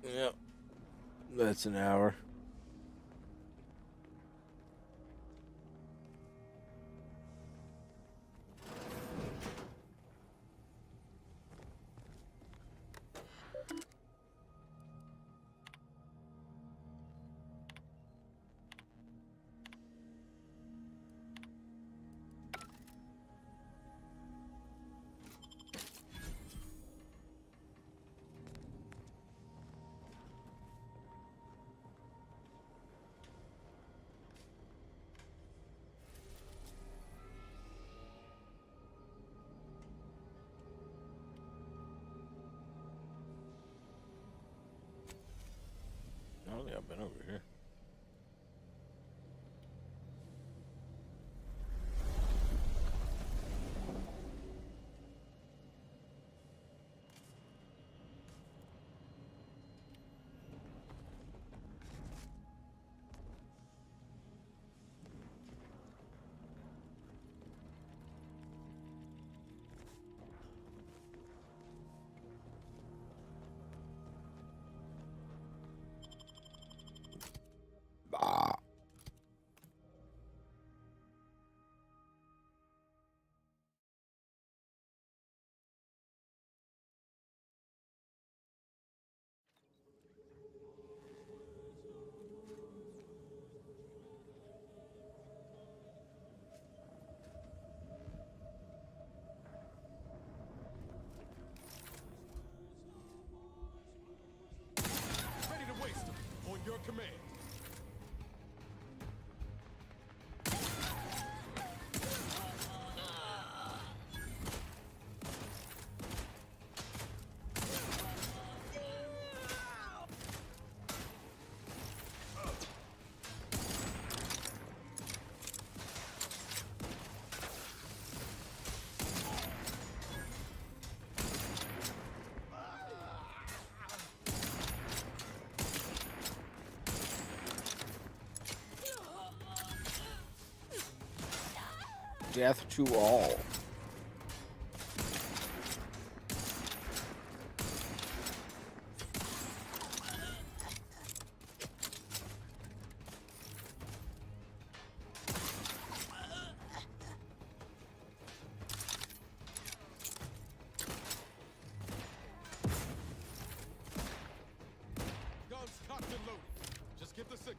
Yep. That's an hour. don't think I've been over here. Ready to waste them. On your command. Death to all. Guns cocked and loaded. Just get the signal.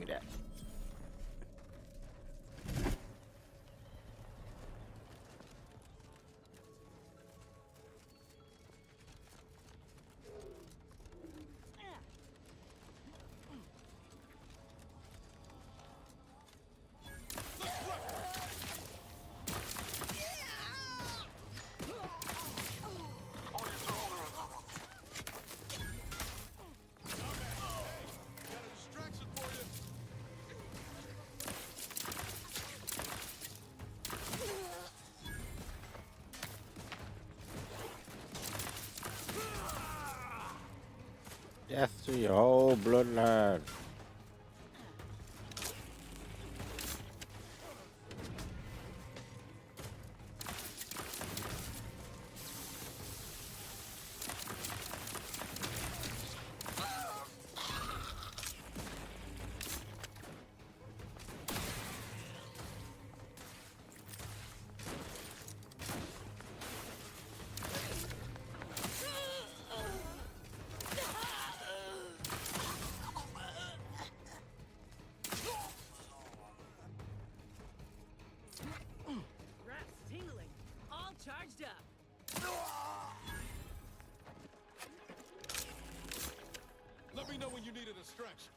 me that. Death to your whole bloodline. Wraps tingling. All charged up. Let me know when you needed a stretch.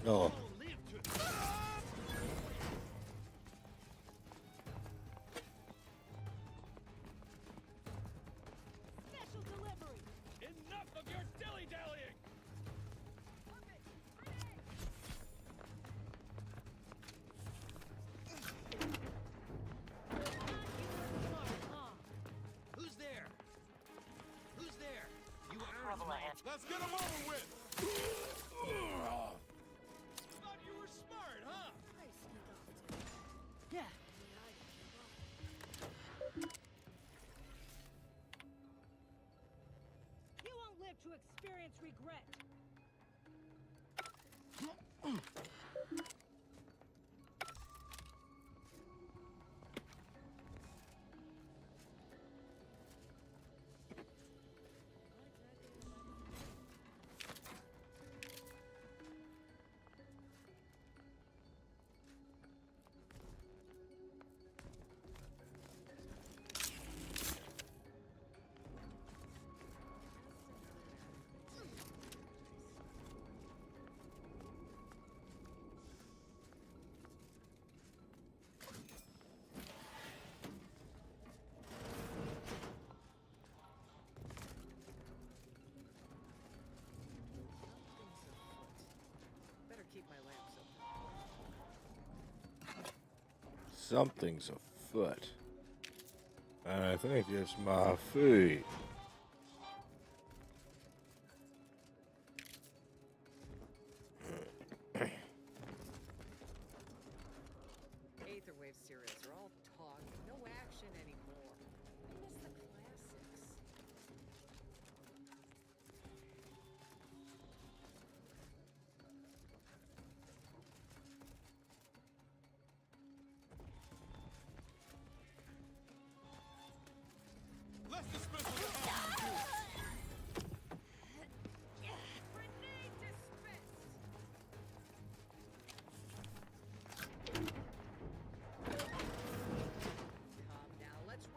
Oh. Special delivery. Enough of your dilly-dallying. Who's there? Who's there? You earned Trouble my... ahead. Let's get him over with. Thought you were smart, huh? Yeah. You won't live to experience regret. Better keep my lamps open. Something's afoot. And I think it's my feet. Aetherwave serials are all talk, no action anymore. I miss the classics. Let's dismiss what the hell you do. Grenade dismissed. Come now, let's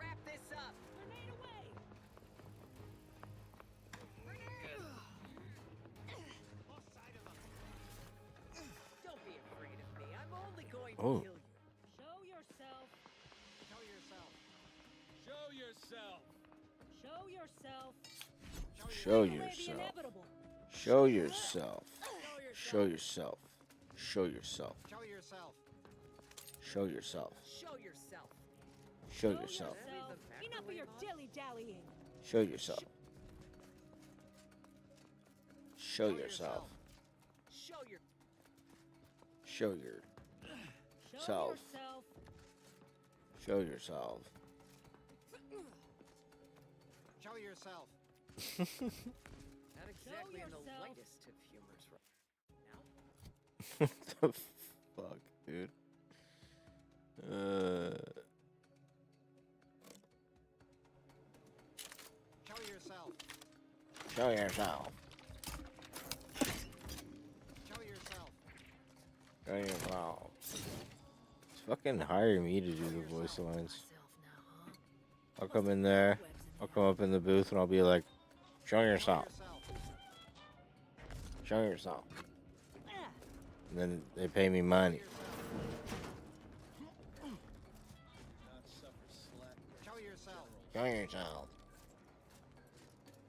Oh. Show yourself. Show yourself. Show yourself. Show yourself. Show Delay the yourself. inevitable. Show yourself. Show yourself. Show yourself. Show yourself. Show yourself. Show yourself. Show yourself. Enough of your dilly-dallying. Show yourself. Show yourself. Show your. Show yourself. Show yourself. Show yourself. Not exactly in the lightest of humors right now. What the fuck, dude? Show yourself. Show yourself. Show yourself. Show yourself. Just fucking hire me to do the voice lines. I'll come in there. I'll come up in the booth and I'll be like, show yourself. Show yourself. And then they pay me money. Show yourself. Show yourself.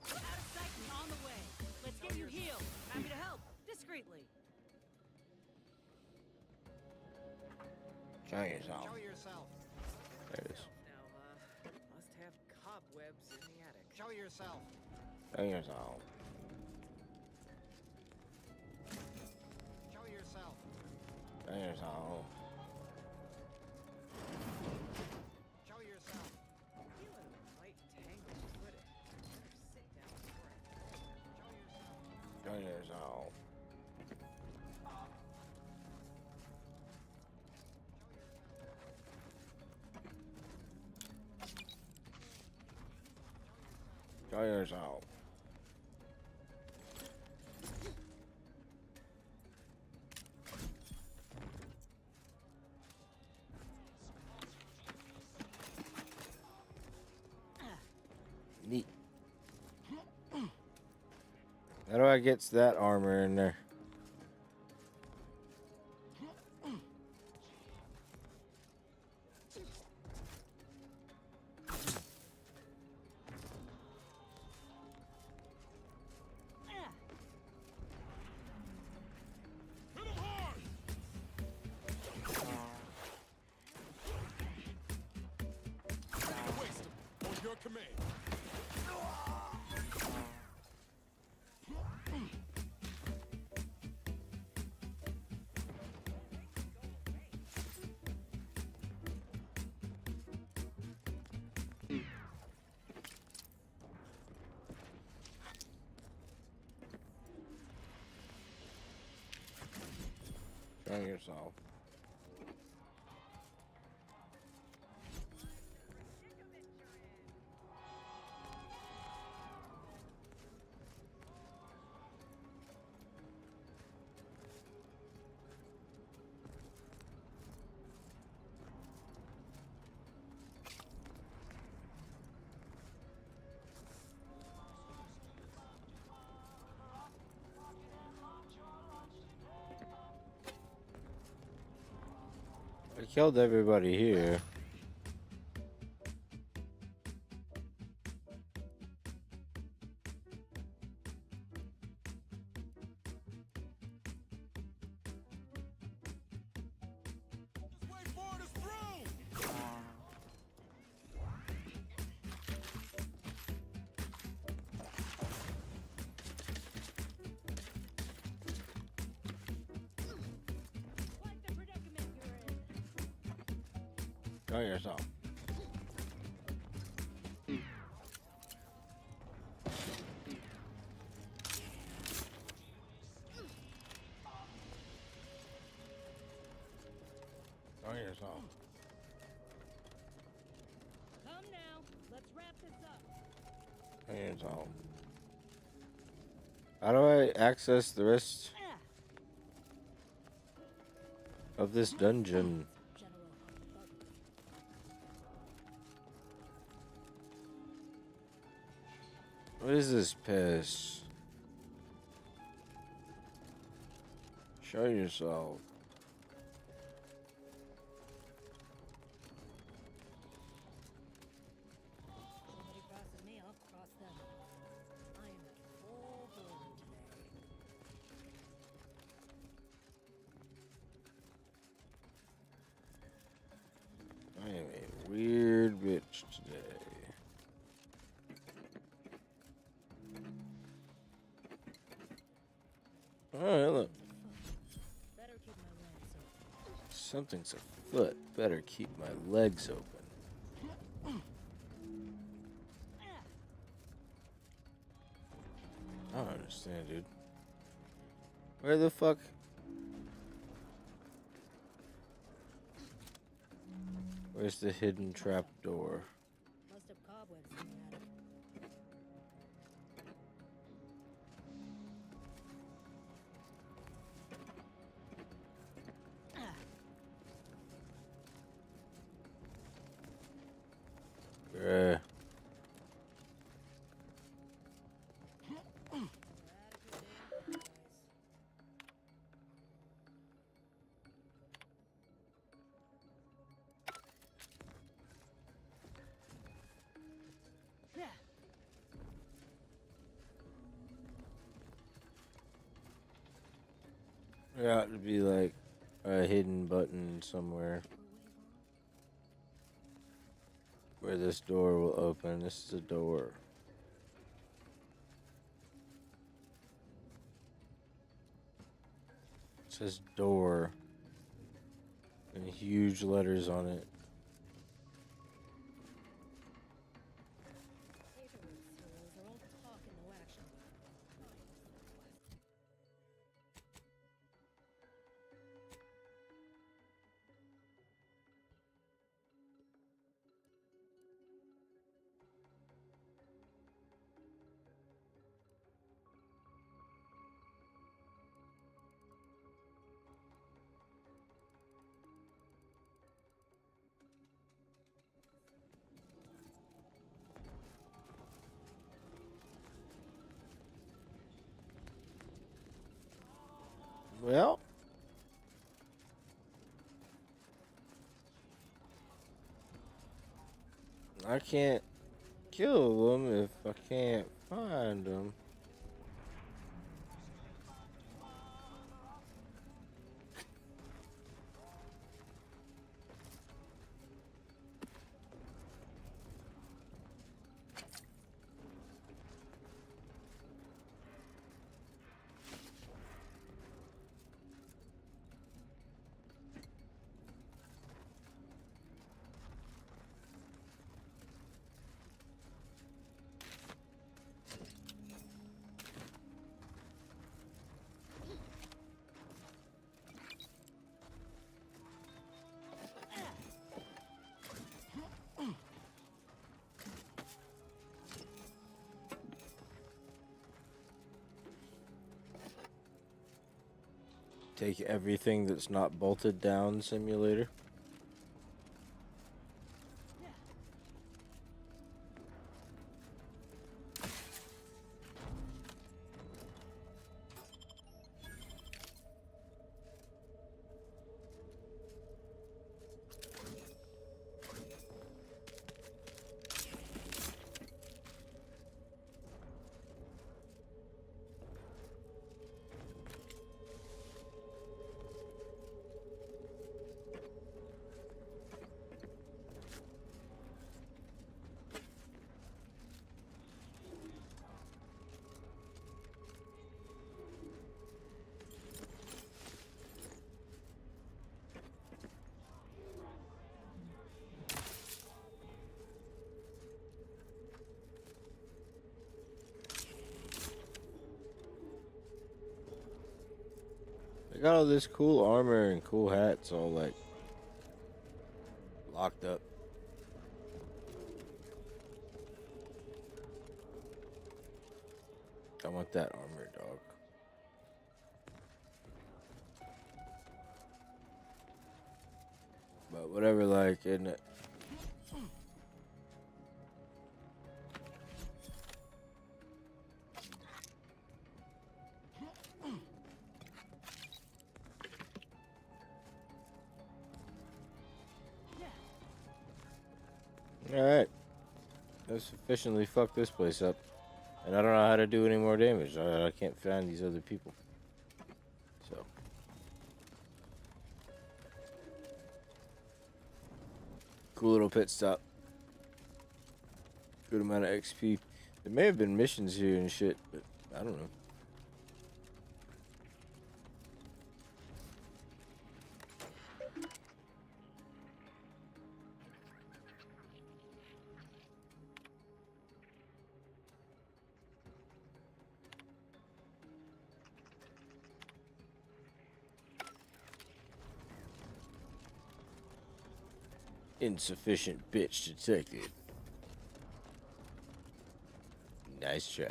Out of sight and on the way. Let's get you healed. Happy to help. Discreetly. Show yourself. Show yourself. There it is. Now, must have cobwebs in the attic. Show yourself. Show yourself. Show yourself. Show yourself. Show yourself. Feeling quite tangled footed. Better sit down for it. Show yourself. Show yourself. Neat. How do I get that armor in there? Waste them on your command. Show yourself. I killed everybody here. Wait for it, it's through! Show yourself. Show yourself. Come now. Let's wrap this up. Show yourself. How do I access the rest of this dungeon? What is this piss? Show yourself. today. Alright, look. Something's afoot. Better keep my legs open. I don't understand, dude. Where the fuck? Where's the hidden trap door? Must have cobwebs in the attic. Bruh. There ought to be like a hidden button somewhere where this door will open. This is a door. It says door in huge letters on it. Well, I can't kill them if I can't find them. Take everything that's not bolted down, simulator. They got all this cool armor and cool hats all like locked up. I want that armor, dog. But whatever, like, isn't it? Alright. Let's sufficiently fuck this place up. And I don't know how to do any more damage. I can't find these other people. So. Cool little pit stop. Good amount of XP. There may have been missions here and shit, but I don't know. Insufficient bitch detected. Nice try.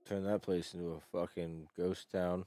Turn that place into a fucking ghost town.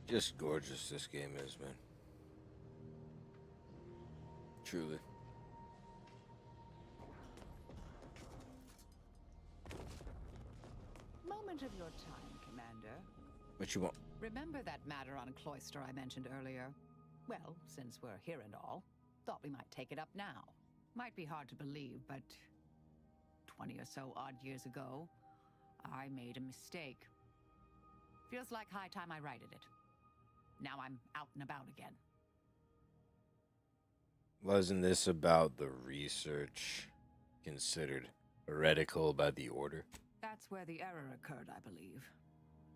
Just gorgeous this game is, man. Truly. Moment of your time, Commander. What you want? Remember that matter on Cloister I mentioned earlier? Well, since we're here and all, thought we might take it up now. Might be hard to believe, but 20 or so odd years ago, I made a mistake. Feels like high time I righted it. Now I'm out and about again. Wasn't this about the research considered heretical by the Order? That's where the error occurred, I believe.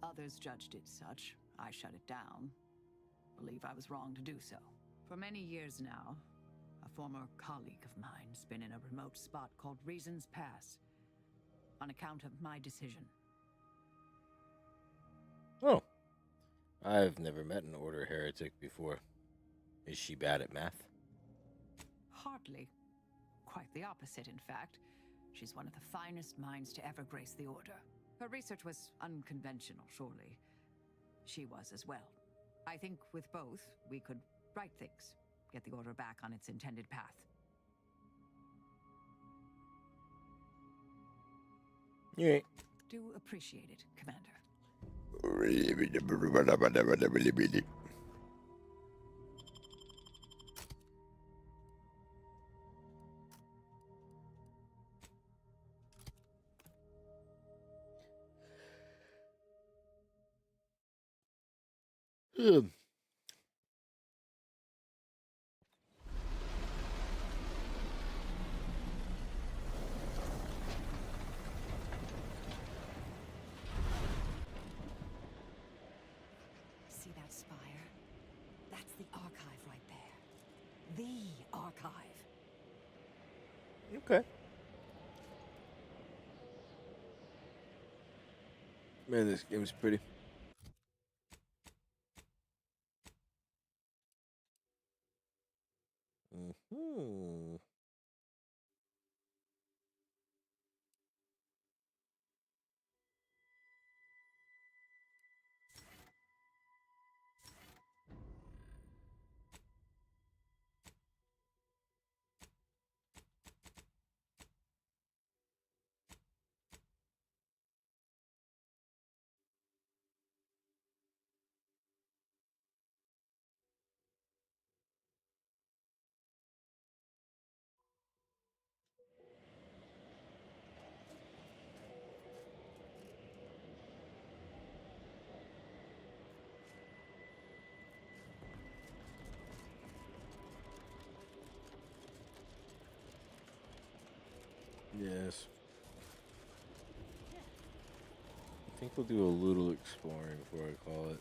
Others judged it such. I shut it down. Believe I was wrong to do so. For many years now, a former colleague of mine's been in a remote spot called Reasons Pass, on account of my decision. Oh. I've never met an Order heretic before. Is she bad at math? Hardly. Quite the opposite, in fact. She's one of the finest minds to ever grace the Order. Her research was unconventional, surely. She was as well. I think with both, we could right things, get the Order back on its intended path. Yeah. Do appreciate it, Commander. See that spire? That's the archive right there. The archive. Okay. Man, this game's pretty. Mm-hmm. Yes. I think we'll do a little exploring before I call it.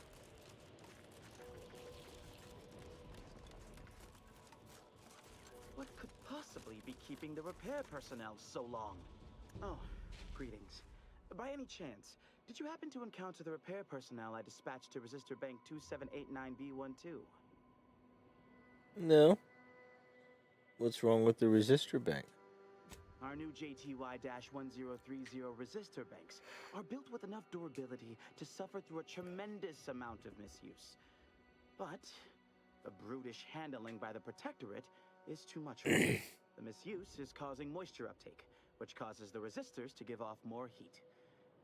repair personnel so long? Oh, greetings. By any chance, did you happen to encounter the repair personnel I dispatched to Resistor Bank 2789B12? No. What's wrong with the resistor bank? Our new JTY-1030 resistor banks are built with enough durability to suffer through a tremendous amount of misuse. But the brutish handling by the Protectorate is too much for them. The misuse is causing moisture uptake, which causes the resistors to give off more heat.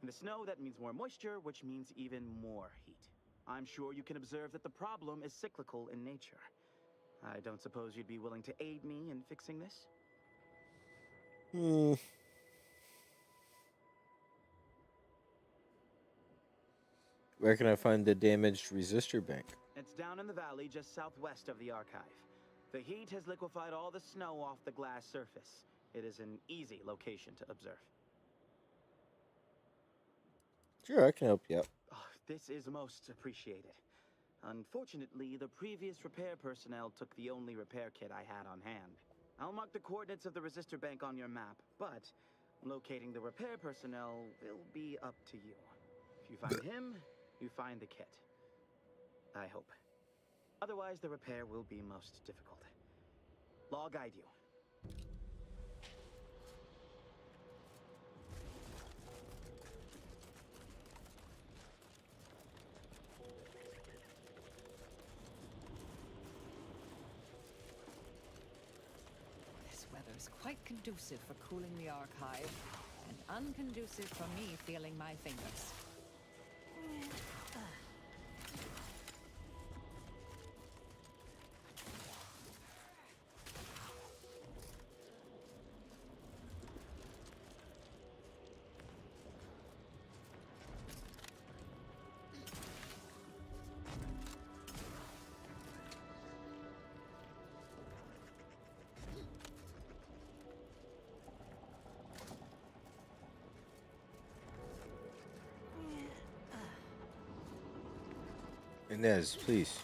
In the snow, that means more moisture, which means even more heat. I'm sure you can observe that the problem is cyclical in nature. I don't suppose you'd be willing to aid me in fixing this? Where can I find the damaged resistor bank? It's down in the valley just southwest of the archive. The heat has liquefied all the snow off the glass surface. It is an easy location to observe. Sure, I can help you out. Oh, this is most appreciated. Unfortunately, the previous repair personnel took the only repair kit I had on hand. I'll mark the coordinates of the resistor bank on your map, but locating the repair personnel will be up to you. If you find him, you find the kit. I hope. Otherwise, the repair will be most difficult. I'll guide you. This weather is quite conducive for cooling the archive, and unconducive for me feeling my fingers. Inez, please.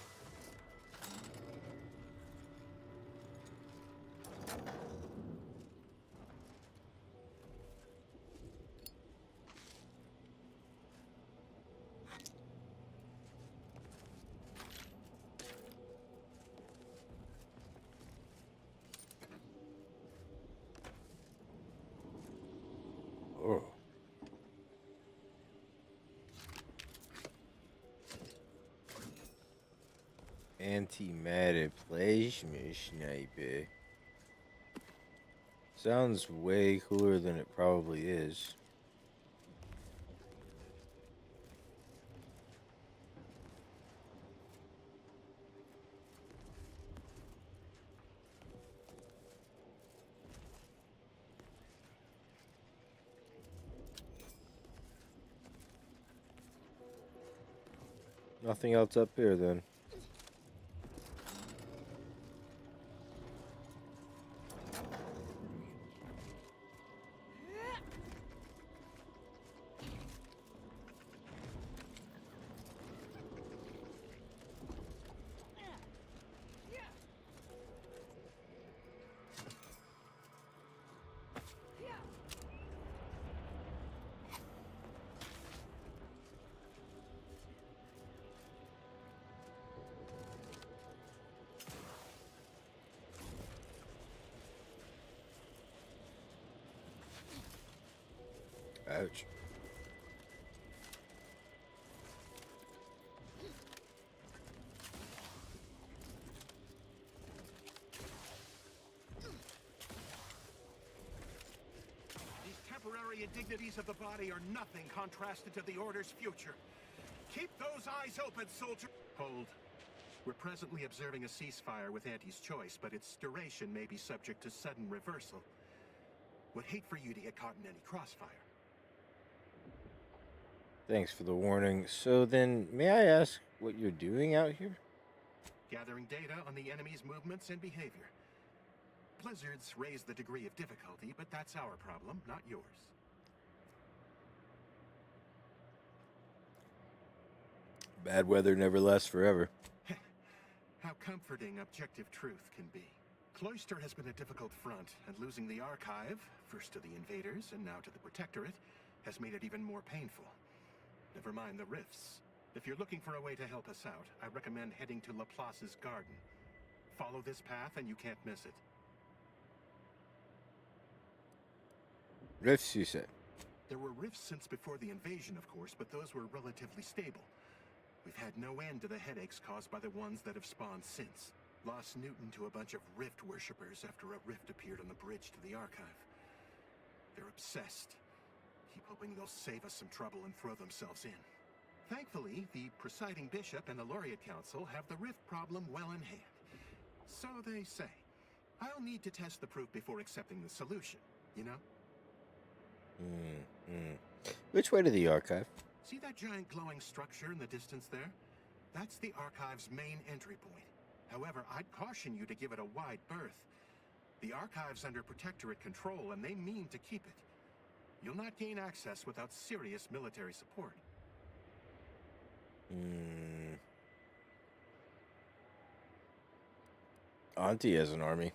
Oh. Antimatter plasma sniper. Sounds way cooler than it probably is. Nothing else up here then. Ouch. These temporary indignities of the body are nothing contrasted to the Order's future. Keep those eyes open, soldier! Hold. We're presently observing a ceasefire with Auntie's choice, but its duration may be subject to sudden reversal. Would hate for you to get caught in any crossfire. Thanks for the warning. So then, may I ask what you're doing out here? Gathering data on the enemy's movements and behavior. Blizzards raise the degree of difficulty, but that's our problem, not yours. Bad weather never lasts forever. How comforting objective truth can be. Cloister has been a difficult front, and losing the archive, first to the invaders and now to the Protectorate, has made it even more painful. Never mind the rifts. If you're looking for a way to help us out, I recommend heading to Laplace's garden. Follow this path and you can't miss it. Rifts, you say? There were rifts since before the invasion, of course, but those were relatively stable. We've had no end to the headaches caused by the ones that have spawned since. Lost Newton to a bunch of rift worshippers after a rift appeared on the bridge to the archive. They're obsessed. Keep hoping they'll save us some trouble and throw themselves in. Thankfully, the presiding bishop and the Laureate Council have the rift problem well in hand. So they say. I'll need to test the proof before accepting the solution, you know? Which way to the archive? See that giant glowing structure in the distance there? That's the archive's main entry point. However, I'd caution you to give it a wide berth. The archive's under Protectorate control, and they mean to keep it. You'll not gain access without serious military support. Auntie has an army.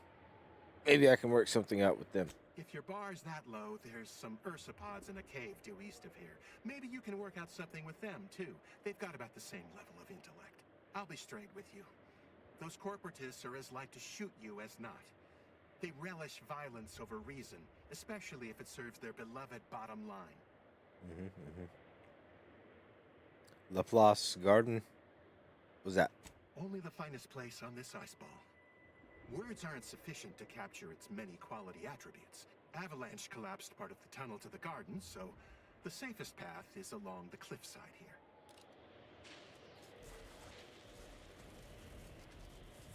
Maybe I can work something out with them. If your bar's that low, there's some ursopods in a cave due east of here. Maybe you can work out something with them, too. They've got about the same level of intellect. I'll be straight with you. Those corporatists are as like to shoot you as not. They relish violence over reason, especially if it serves their beloved bottom line. Laplace Garden? What's that? Only the finest place on this ice ball. Words aren't sufficient to capture its many quality attributes. Avalanche collapsed part of the tunnel to the garden, so the safest path is along the cliffside here.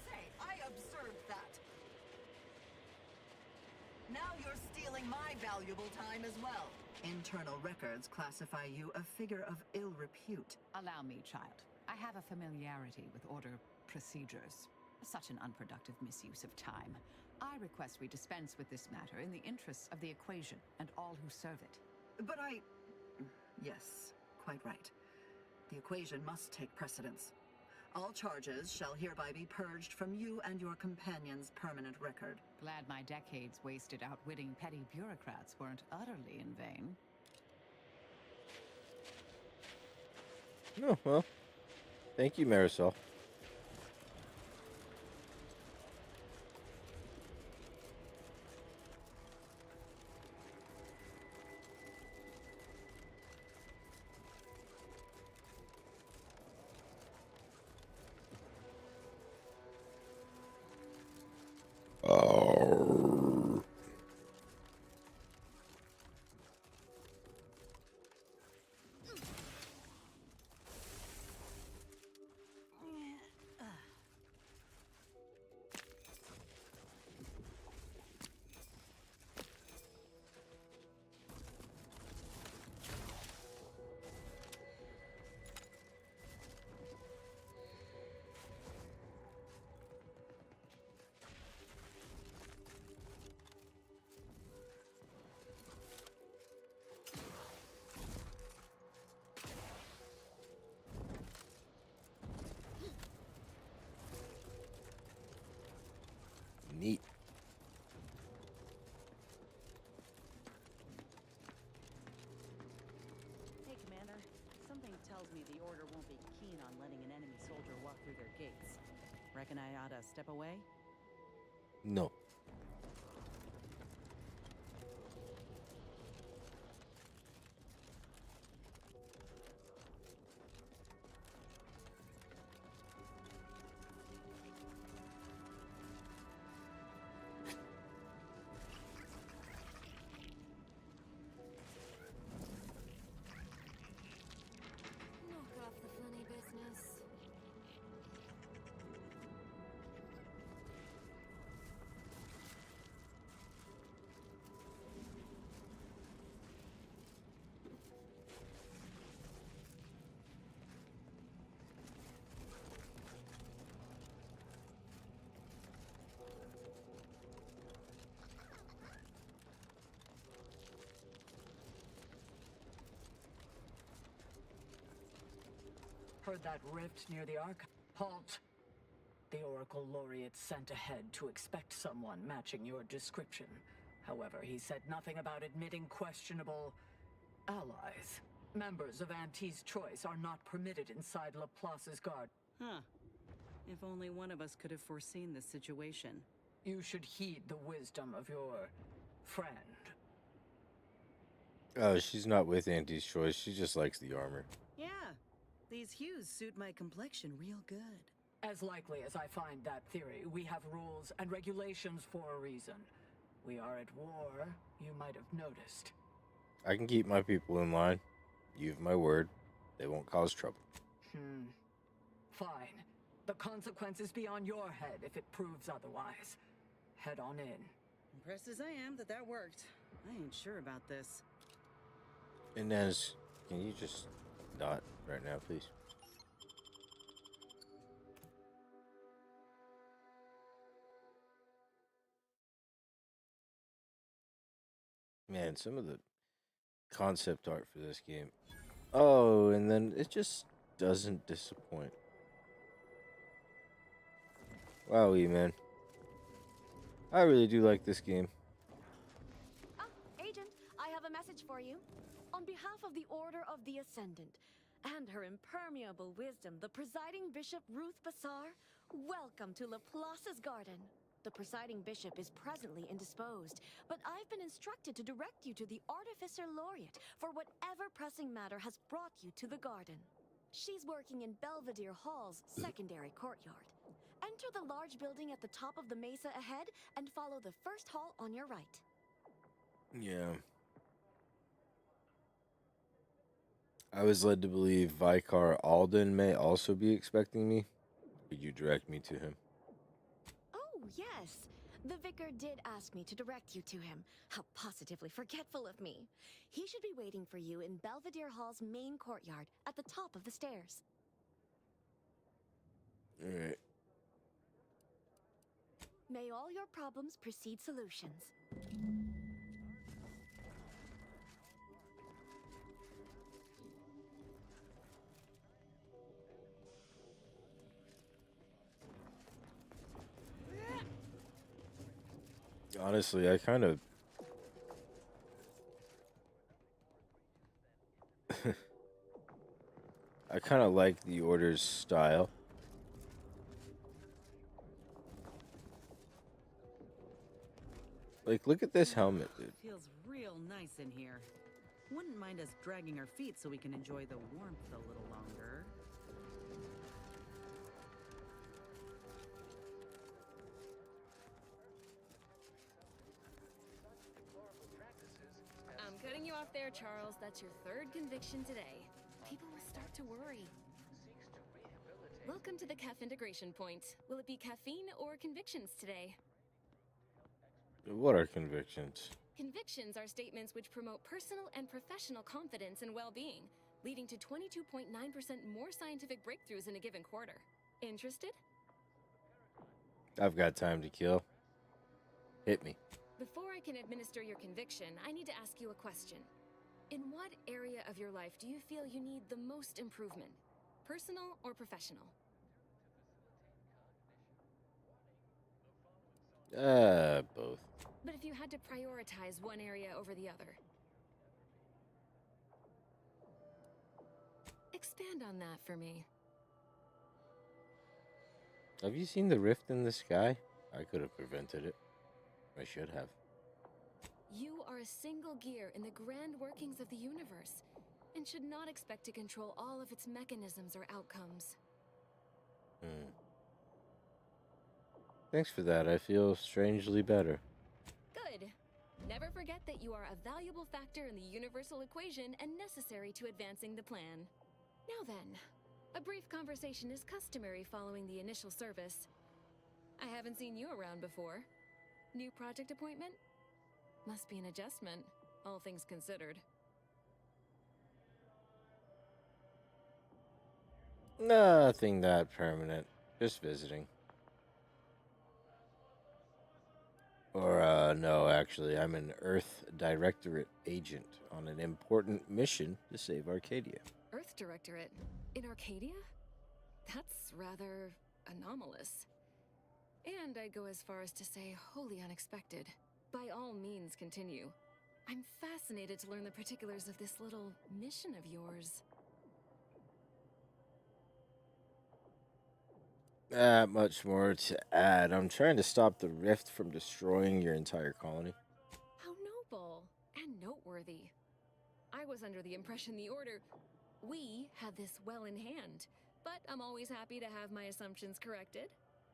Say, I observed that. Now you're stealing my valuable time as well. Internal records classify you a figure of ill repute. Allow me, child. I have a familiarity with order procedures. Such an unproductive misuse of time. I request we dispense with this matter in the interests of the equation and all who serve it. But Yes, quite right. The equation must take precedence. All charges shall hereby be purged from you and your companion's permanent record. Glad my decades wasted outwitting petty bureaucrats weren't utterly in vain. Oh, well. Thank you, Marisol. Neat. Hey, Commander. Something tells me the Order won't be keen on letting an enemy soldier walk through their gates. Reckon I ought to step away? No. Knock off the funny business. Heard that rift near the archive. Halt! the Oracle Laureate sent ahead to expect someone matching your description. However, he said nothing about admitting questionable allies. Members of Auntie's Choice are not permitted inside Laplace's guard. Huh. If only one of us could have foreseen this situation. You should heed the wisdom of your friend. Oh, she's not with Auntie's Choice. She just likes the armor. Yeah, these hues suit my complexion real good. As likely as I find that theory, we have rules and regulations for a reason. We are at war, you might have noticed. I can keep my people in line. You have my word. They won't cause trouble. Fine. The consequences be on your head if it proves otherwise. Head on in. Impressed as I am that worked. I ain't sure about this. Inez, can you just not right now, please? Man, some of the concept art for this game. Oh, and then it just doesn't disappoint. Wowie, man. I really do like this game. Agent, I have a message for you. On behalf of the Order of the Ascendant and her impermeable wisdom, the presiding bishop Ruth Bassar, welcome to Laplace's garden. The presiding bishop is presently indisposed, but I've been instructed to direct you to the Artificer Laureate for whatever pressing matter has brought you to the garden. She's working in Belvedere Hall's secondary courtyard. Enter the large building at the top of the mesa ahead and follow the first hall on your right. Yeah. I was led to believe Vicar Alden may also be expecting me. Could you direct me to him? Oh, yes. The vicar did ask me to direct you to him. How positively forgetful of me. He should be waiting for you in Belvedere Hall's main courtyard at the top of the stairs. Alright. May all your problems precede solutions. Honestly, I kind of... I kind of like the Order's style. Like, look at this helmet, dude. Feels real nice in here. Wouldn't mind us dragging our feet so we can enjoy the warmth a little longer. I'm cutting you off there, Charles. That's your third conviction today. People will start to worry. Welcome to the CAF integration point. Will it be caffeine or convictions today? What are convictions? Convictions are statements which promote personal and professional confidence and well-being, leading to 22.9% more scientific breakthroughs in a given quarter. Interested? I've got time to kill. Hit me. Before I can administer your conviction, I need to ask you a question. In what area of your life do you feel you need the most improvement? Personal or professional? Both. But if you had to prioritize one area over the other? Expand on that for me. Have you seen the rift in the sky? I could have prevented it. I should have. You are a single gear in the grand workings of the universe, and should not expect to control all of its mechanisms or outcomes. Thanks for that. I feel strangely better. Good. Never forget that you are a valuable factor in the universal equation and necessary to advancing the plan. Now then, a brief conversation is customary following the initial service. I haven't seen you around before. New project appointment? Must be an adjustment, all things considered. Nothing that permanent. Just visiting. Or, no, actually, I'm an Earth Directorate agent on an important mission to save Arcadia. Earth Directorate? In Arcadia? That's rather anomalous. And I'd go as far as to say wholly unexpected. By all means, continue. I'm fascinated to learn the particulars of this little mission of yours. Not much more to add. I'm trying to stop the rift from destroying your entire colony. How noble and noteworthy. I was under the impression the Order... We had this well in hand, but I'm always happy to have my assumptions corrected.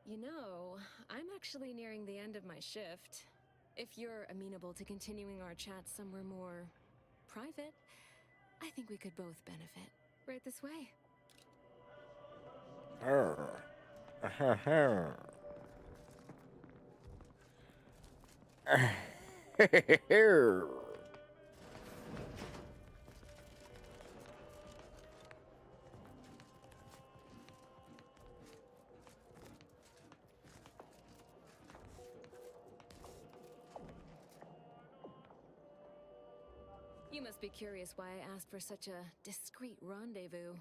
You know, I'm actually nearing the end of my shift. If you're amenable to continuing our chat somewhere more private, I think we could both benefit. Right this way. You must be curious why I asked for such a discreet rendezvous.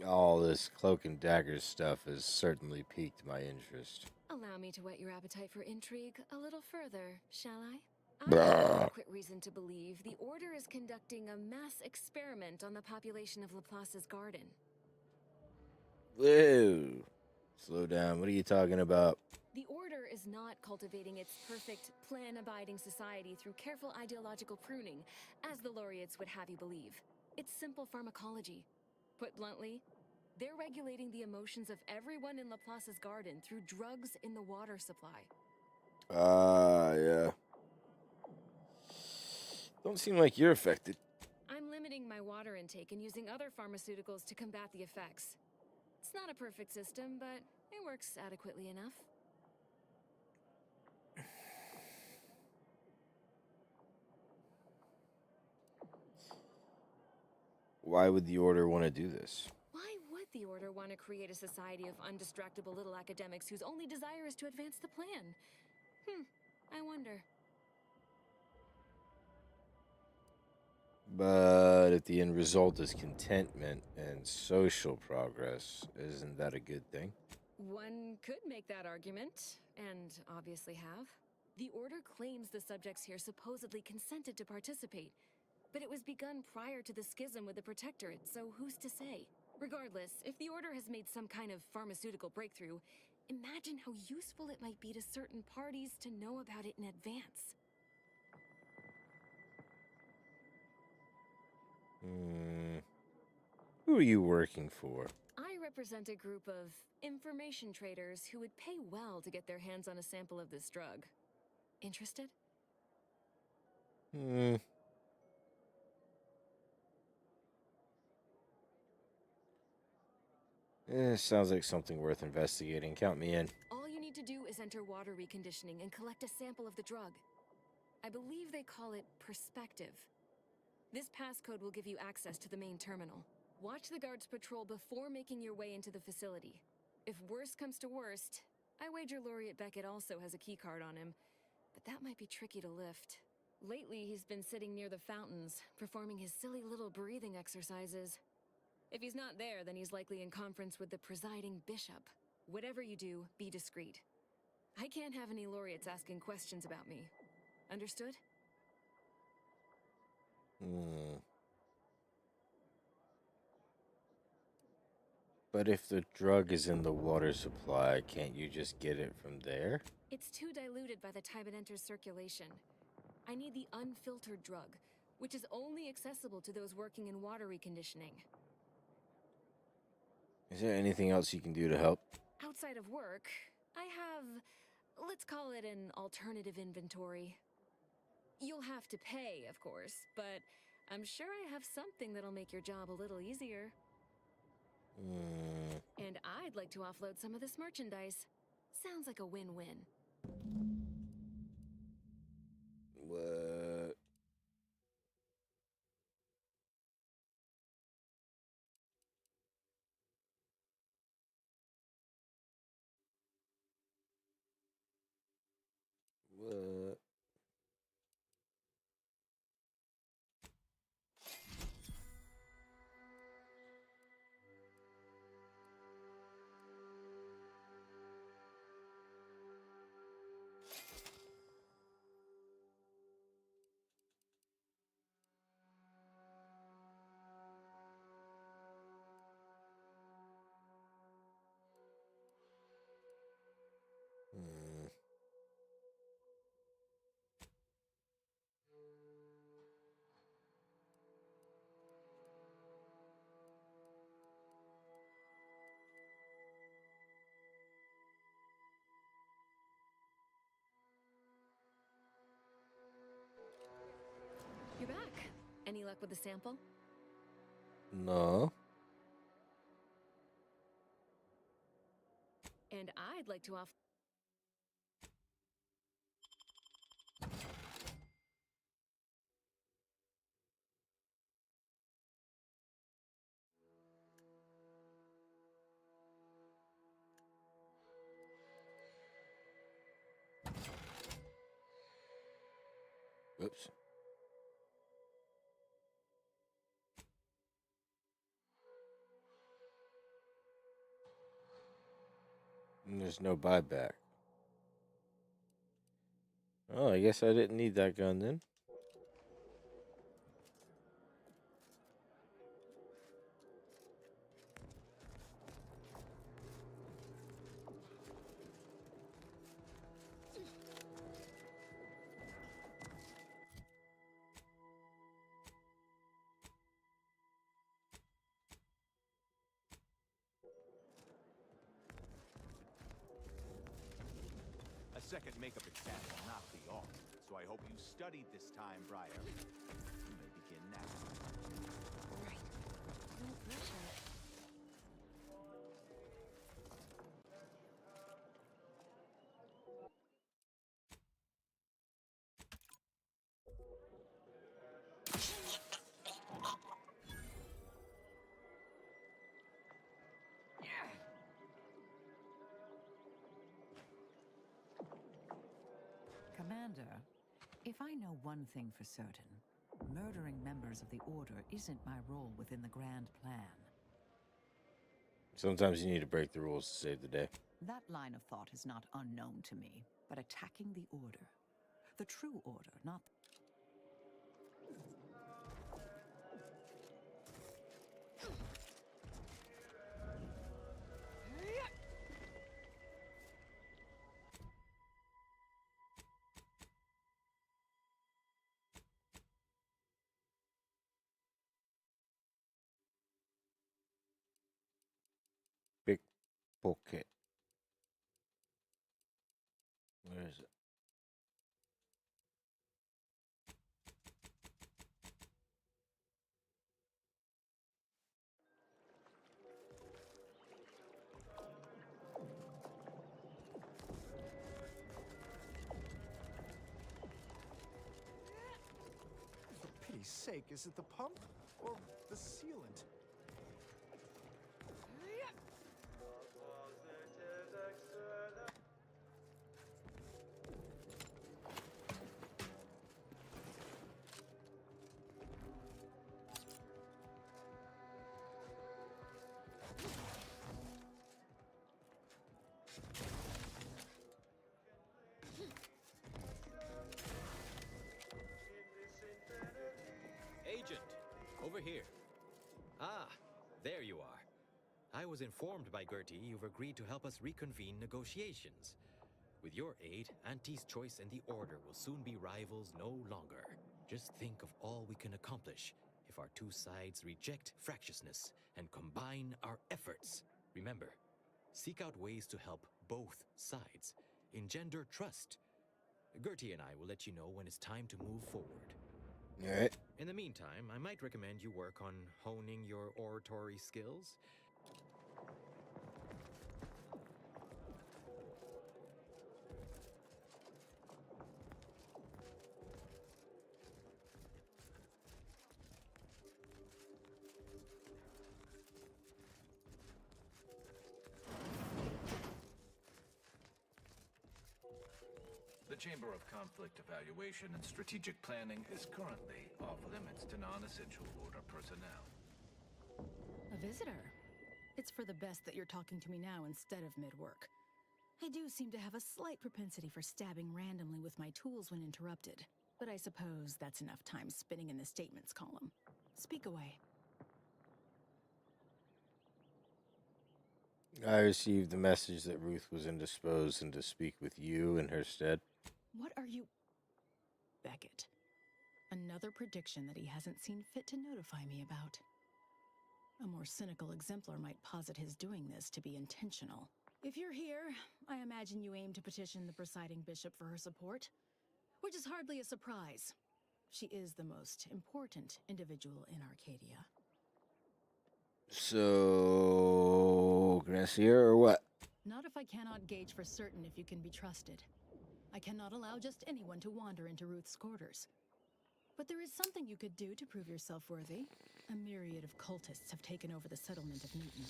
All this cloak and dagger stuff has certainly piqued my interest. Allow me to whet your appetite for intrigue a little further, shall I? I have adequate reason to believe the Order is conducting a mass experiment on the population of Laplace's garden. Whoa. Slow down. What are you talking about? The Order is not cultivating its perfect, plan-abiding society through careful ideological pruning, as the laureates would have you believe. It's simple pharmacology. Put bluntly, they're regulating the emotions of everyone in Laplace's garden through drugs in the water supply. Yeah. Don't seem like you're affected. I'm limiting my water intake and using other pharmaceuticals to combat the effects. It's not a perfect system, but it works adequately enough. Why would the Order want to do this? Why would the Order want to create a society of undistractable little academics whose only desire is to advance the plan? I wonder. But if the end result is contentment and social progress, isn't that a good thing? One could make that argument, and obviously have. The Order claims the subjects here supposedly consented to participate, but it was begun prior to the schism with the Protectorate, so who's to say? Regardless, if the Order has made some kind of pharmaceutical breakthrough, imagine how useful it might be to certain parties to know about it in advance. Who are you working for? I represent a group of information traders who would pay well to get their hands on a sample of this drug. Interested? Sounds like something worth investigating. Count me in. All you need to do is enter water reconditioning and collect a sample of the drug. I believe they call it perspective. This passcode will give you access to the main terminal. Watch the guards patrol before making your way into the facility. If worst comes to worst, I wager Laureate Beckett also has a keycard on him, but that might be tricky to lift. Lately, he's been sitting near the fountains, performing his silly little breathing exercises. If he's not there, then he's likely in conference with the presiding bishop. Whatever you do, be discreet. I can't have any laureates asking questions about me. Understood? But if the drug is in the water supply, can't you just get it from there? It's too diluted by the time it enters circulation. I need the unfiltered drug, which is only accessible to those working in water reconditioning. Is there anything else you can do to help? Outside of work, I have, let's call it an alternative inventory. You'll have to pay, of course, but I'm sure I have something that'll make your job a little easier. And I'd like to offload some of this merchandise. Sounds like a win-win. What? What? Any luck with the sample? No. And I'd like to offer. Oops. And there's no buyback. Oh, I guess I didn't need that gun then. A second makeup exam will not be all, so I hope you studied this time, Briar. You may begin now. Right. No pressure. Commander, if I know one thing for certain, murdering members of the Order isn't my role within the grand plan. Sometimes you need to break the rules to save the day. That line of thought is not unknown to me, but attacking the Order, the true Order, not... Pickpocket. Where is it? For pity's sake, is it the pump or the sealant? Agent, over here. Ah, there you are. I was informed by Gertie you've agreed to help us reconvene negotiations. With your aid, Auntie's Choice and the Order will soon be rivals no longer. Just think of all we can accomplish if our two sides reject fractiousness and combine our efforts. Remember, seek out ways to help both sides. Engender trust. Gertie and I will let you know when it's time to move forward. All right. In the meantime, I might recommend you work on honing your oratory skills. The Chamber of Conflict Evaluation and Strategic Planning is currently off limits to non-essential Order personnel. A visitor? It's for the best that you're talking to me now instead of mid-work. I do seem to have a slight propensity for stabbing randomly with my tools when interrupted, but I suppose that's enough time spinning in the statements column. Speak away. I received the message that Ruth was indisposed and to speak with you in her stead. What are you... Beckett. Another prediction that he hasn't seen fit to notify me about. A more cynical exemplar might posit his doing this to be intentional. If you're here, I imagine you aim to petition the presiding bishop for her support, which is hardly a surprise. She is the most important individual in Arcadia. So, can I see her or what? Not if I cannot gauge for certain if you can be trusted. I cannot allow just anyone to wander into Ruth's quarters. But there is something you could do to prove yourself worthy. A myriad of cultists have taken over the settlement of Newton,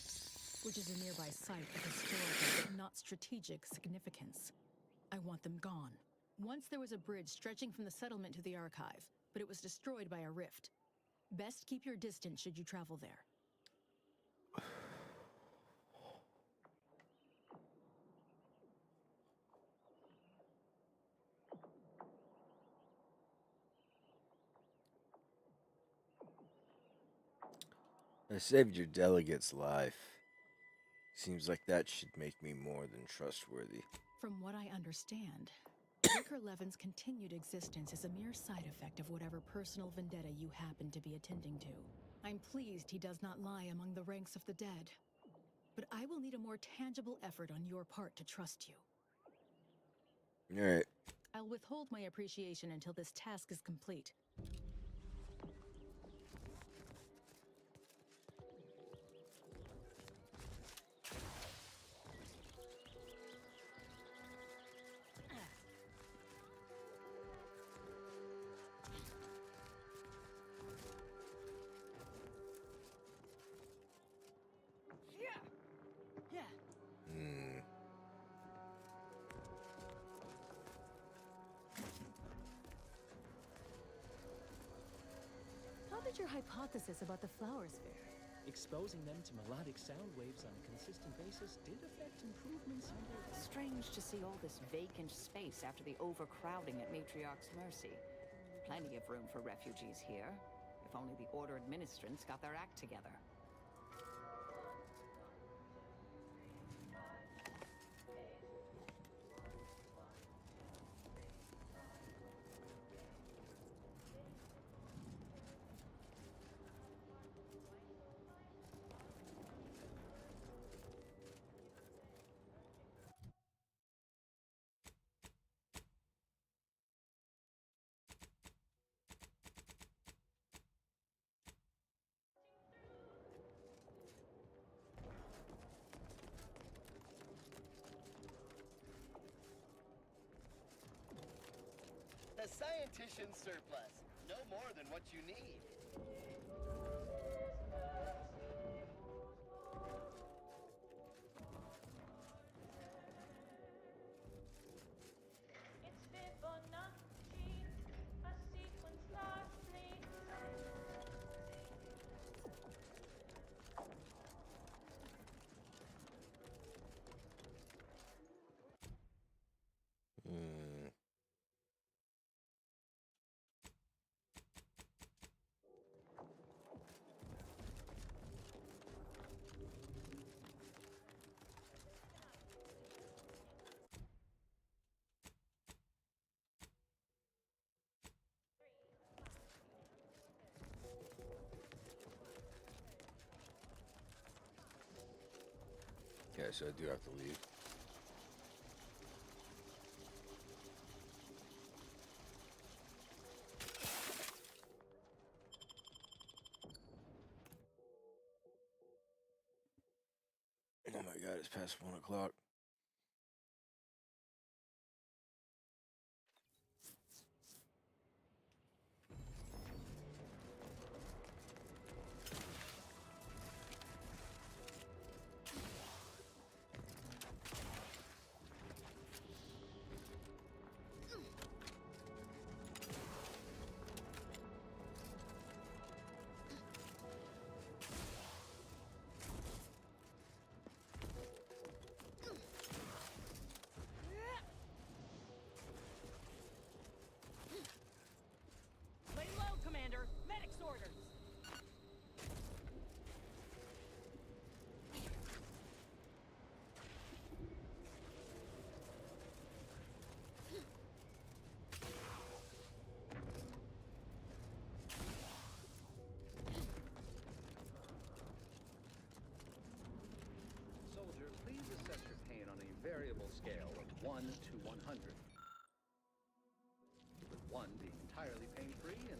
which is a nearby site of historical but not strategic significance. I want them gone. Once there was a bridge stretching from the settlement to the archive, but it was destroyed by a rift. Best keep your distance should you travel there. I saved your delegate's life. Seems like that should make me more than trustworthy. From what I understand, Vicar Levin's continued existence is a mere side effect of whatever personal vendetta you happen to be attending to. I'm pleased he does not lie among the ranks of the dead. But I will need a more tangible effort on your part to trust you. Alright. I'll withhold my appreciation until this task is complete. How did your hypothesis about the flowers fare? Exposing them to melodic sound waves on a consistent basis did affect improvements in their... Strange to see all this vacant space after the overcrowding at Matriarch's Mercy. Plenty of room for refugees here. If only the Order administrants got their act together. A scientician's surplus. No more than what you need. Okay, so I do have to leave. Oh my god, it's past 1 o'clock. Lay low, Commander. Medic's orders. Soldier, please assess your pain on a variable scale of 1 to 100. With 1 being entirely pain-free and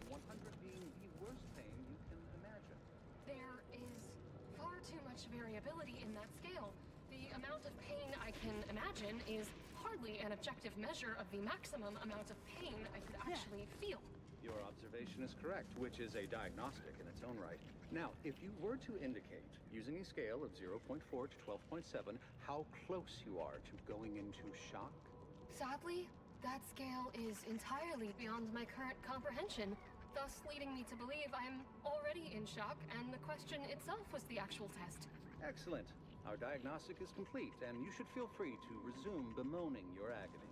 variability in that scale. The amount of pain I can imagine is hardly an objective measure of the maximum amount of pain I could actually feel. Your observation is correct, which is a diagnostic in its own right. Now, if you were to indicate, using a scale of 0.4 to 12.7, how close you are to going into shock? Sadly, that scale is entirely beyond my current comprehension, thus leading me to believe I'm already in shock, and the question itself was the actual test. Excellent. Our diagnostic is complete, and you should feel free to resume bemoaning your agony.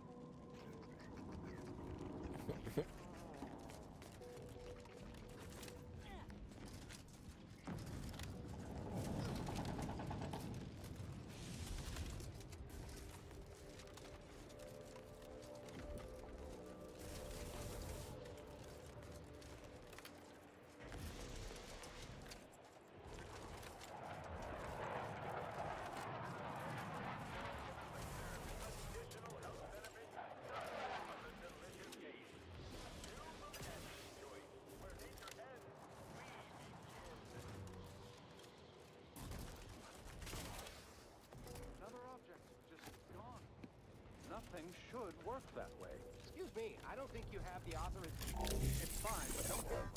Nothing should work that way. Excuse me, I don't think you have the authorization. It's fine, but don't worry.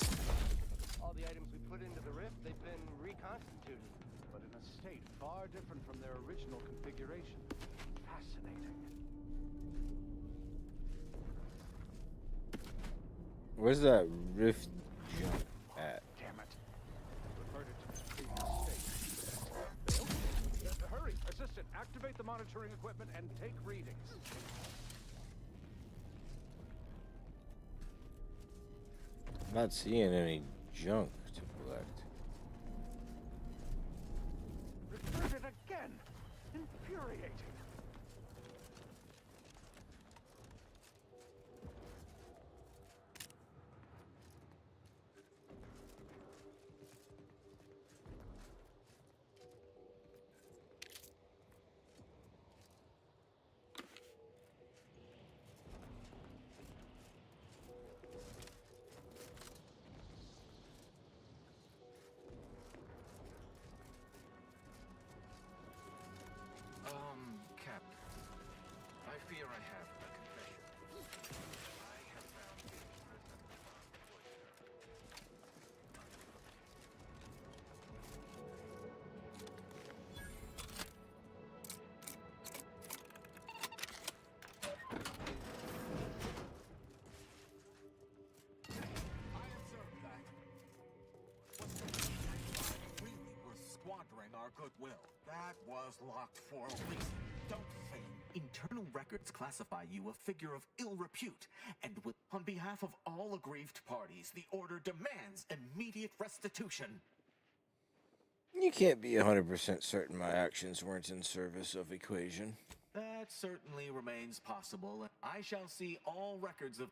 All the items we put into the rift, they've been reconstituted, but in a state far different from their original configuration. Fascinating. Where's that rift jump at? Damn it. Reverted to its previous state. Hurry, assistant, activate the monitoring equipment and take readings. I'm not seeing any junk to collect. Reverted again! Infuriating. Captain, I fear I have a confession. I have found a prison I observed that. What's the really were squandering our goodwill. That was locked for a reason. Don't feign. Internal records classify you a figure of ill repute, and on behalf of all aggrieved parties, the Order demands immediate restitution. You can't be 100% certain my actions weren't in service of Equation. That certainly remains possible. I shall see all records of...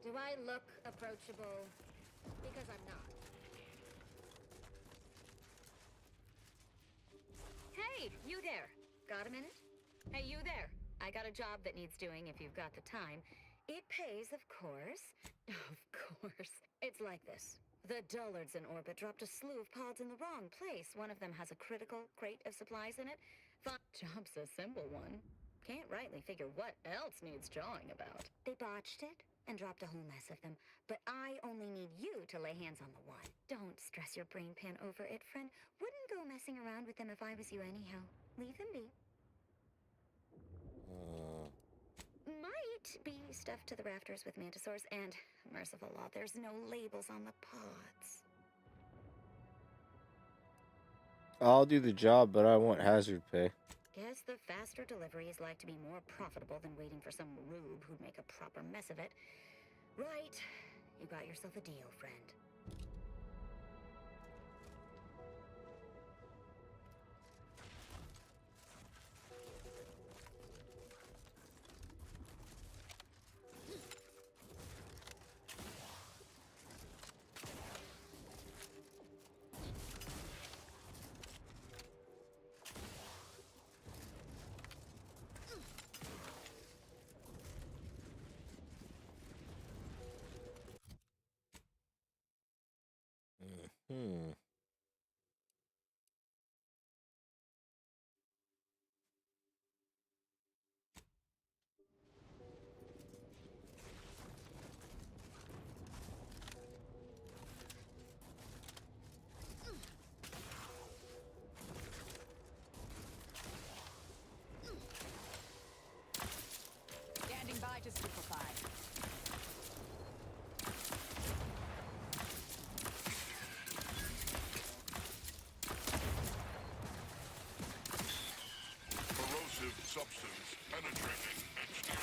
Do I look approachable? Because I'm not. Hey, you there. Got a minute? Hey, you there. I got a job that needs doing if you've got the time. It pays, of course. Of course. It's like this. The dullards in orbit dropped a slew of pods in the wrong place. One of them has a critical crate of supplies in it. Job's a simple one. Can't rightly figure what else needs jawing about. They botched it and dropped a whole mess of them. But I only need you to lay hands on the one. Don't stress your brain pan over it, friend. Wouldn't go messing around with them if I was you anyhow. Leave them be. Might be stuffed to the rafters with mantisaurs, and merciful law, there's no labels on the pods. I'll do the job, but I want hazard pay. Guess the faster deliveries like to be more profitable than waiting for some rube who'd make a proper mess of it. Right. You got yourself a deal, friend. Hmm. Standing by to stupefy. Corrosive substance penetrating exterior.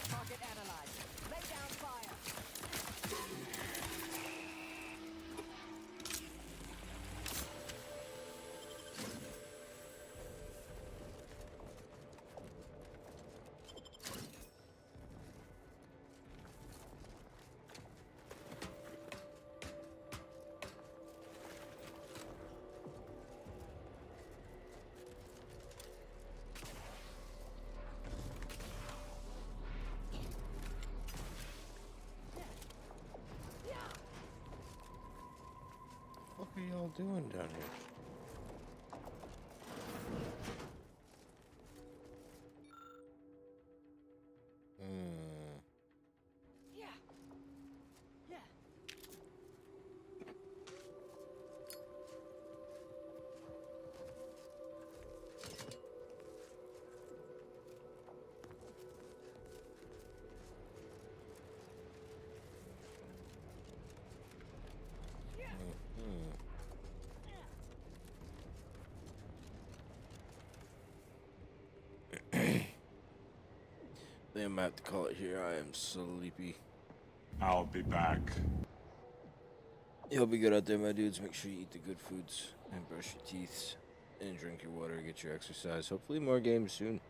Target analyzed. Lay down fire. What are y'all doing down here? Yeah. Yeah. They might have to call it here. I am sleepy. I'll be back. You'll be good out there, my dudes. Make sure you eat the good foods and brush your teeth and drink your water, get your exercise. Hopefully more games soon.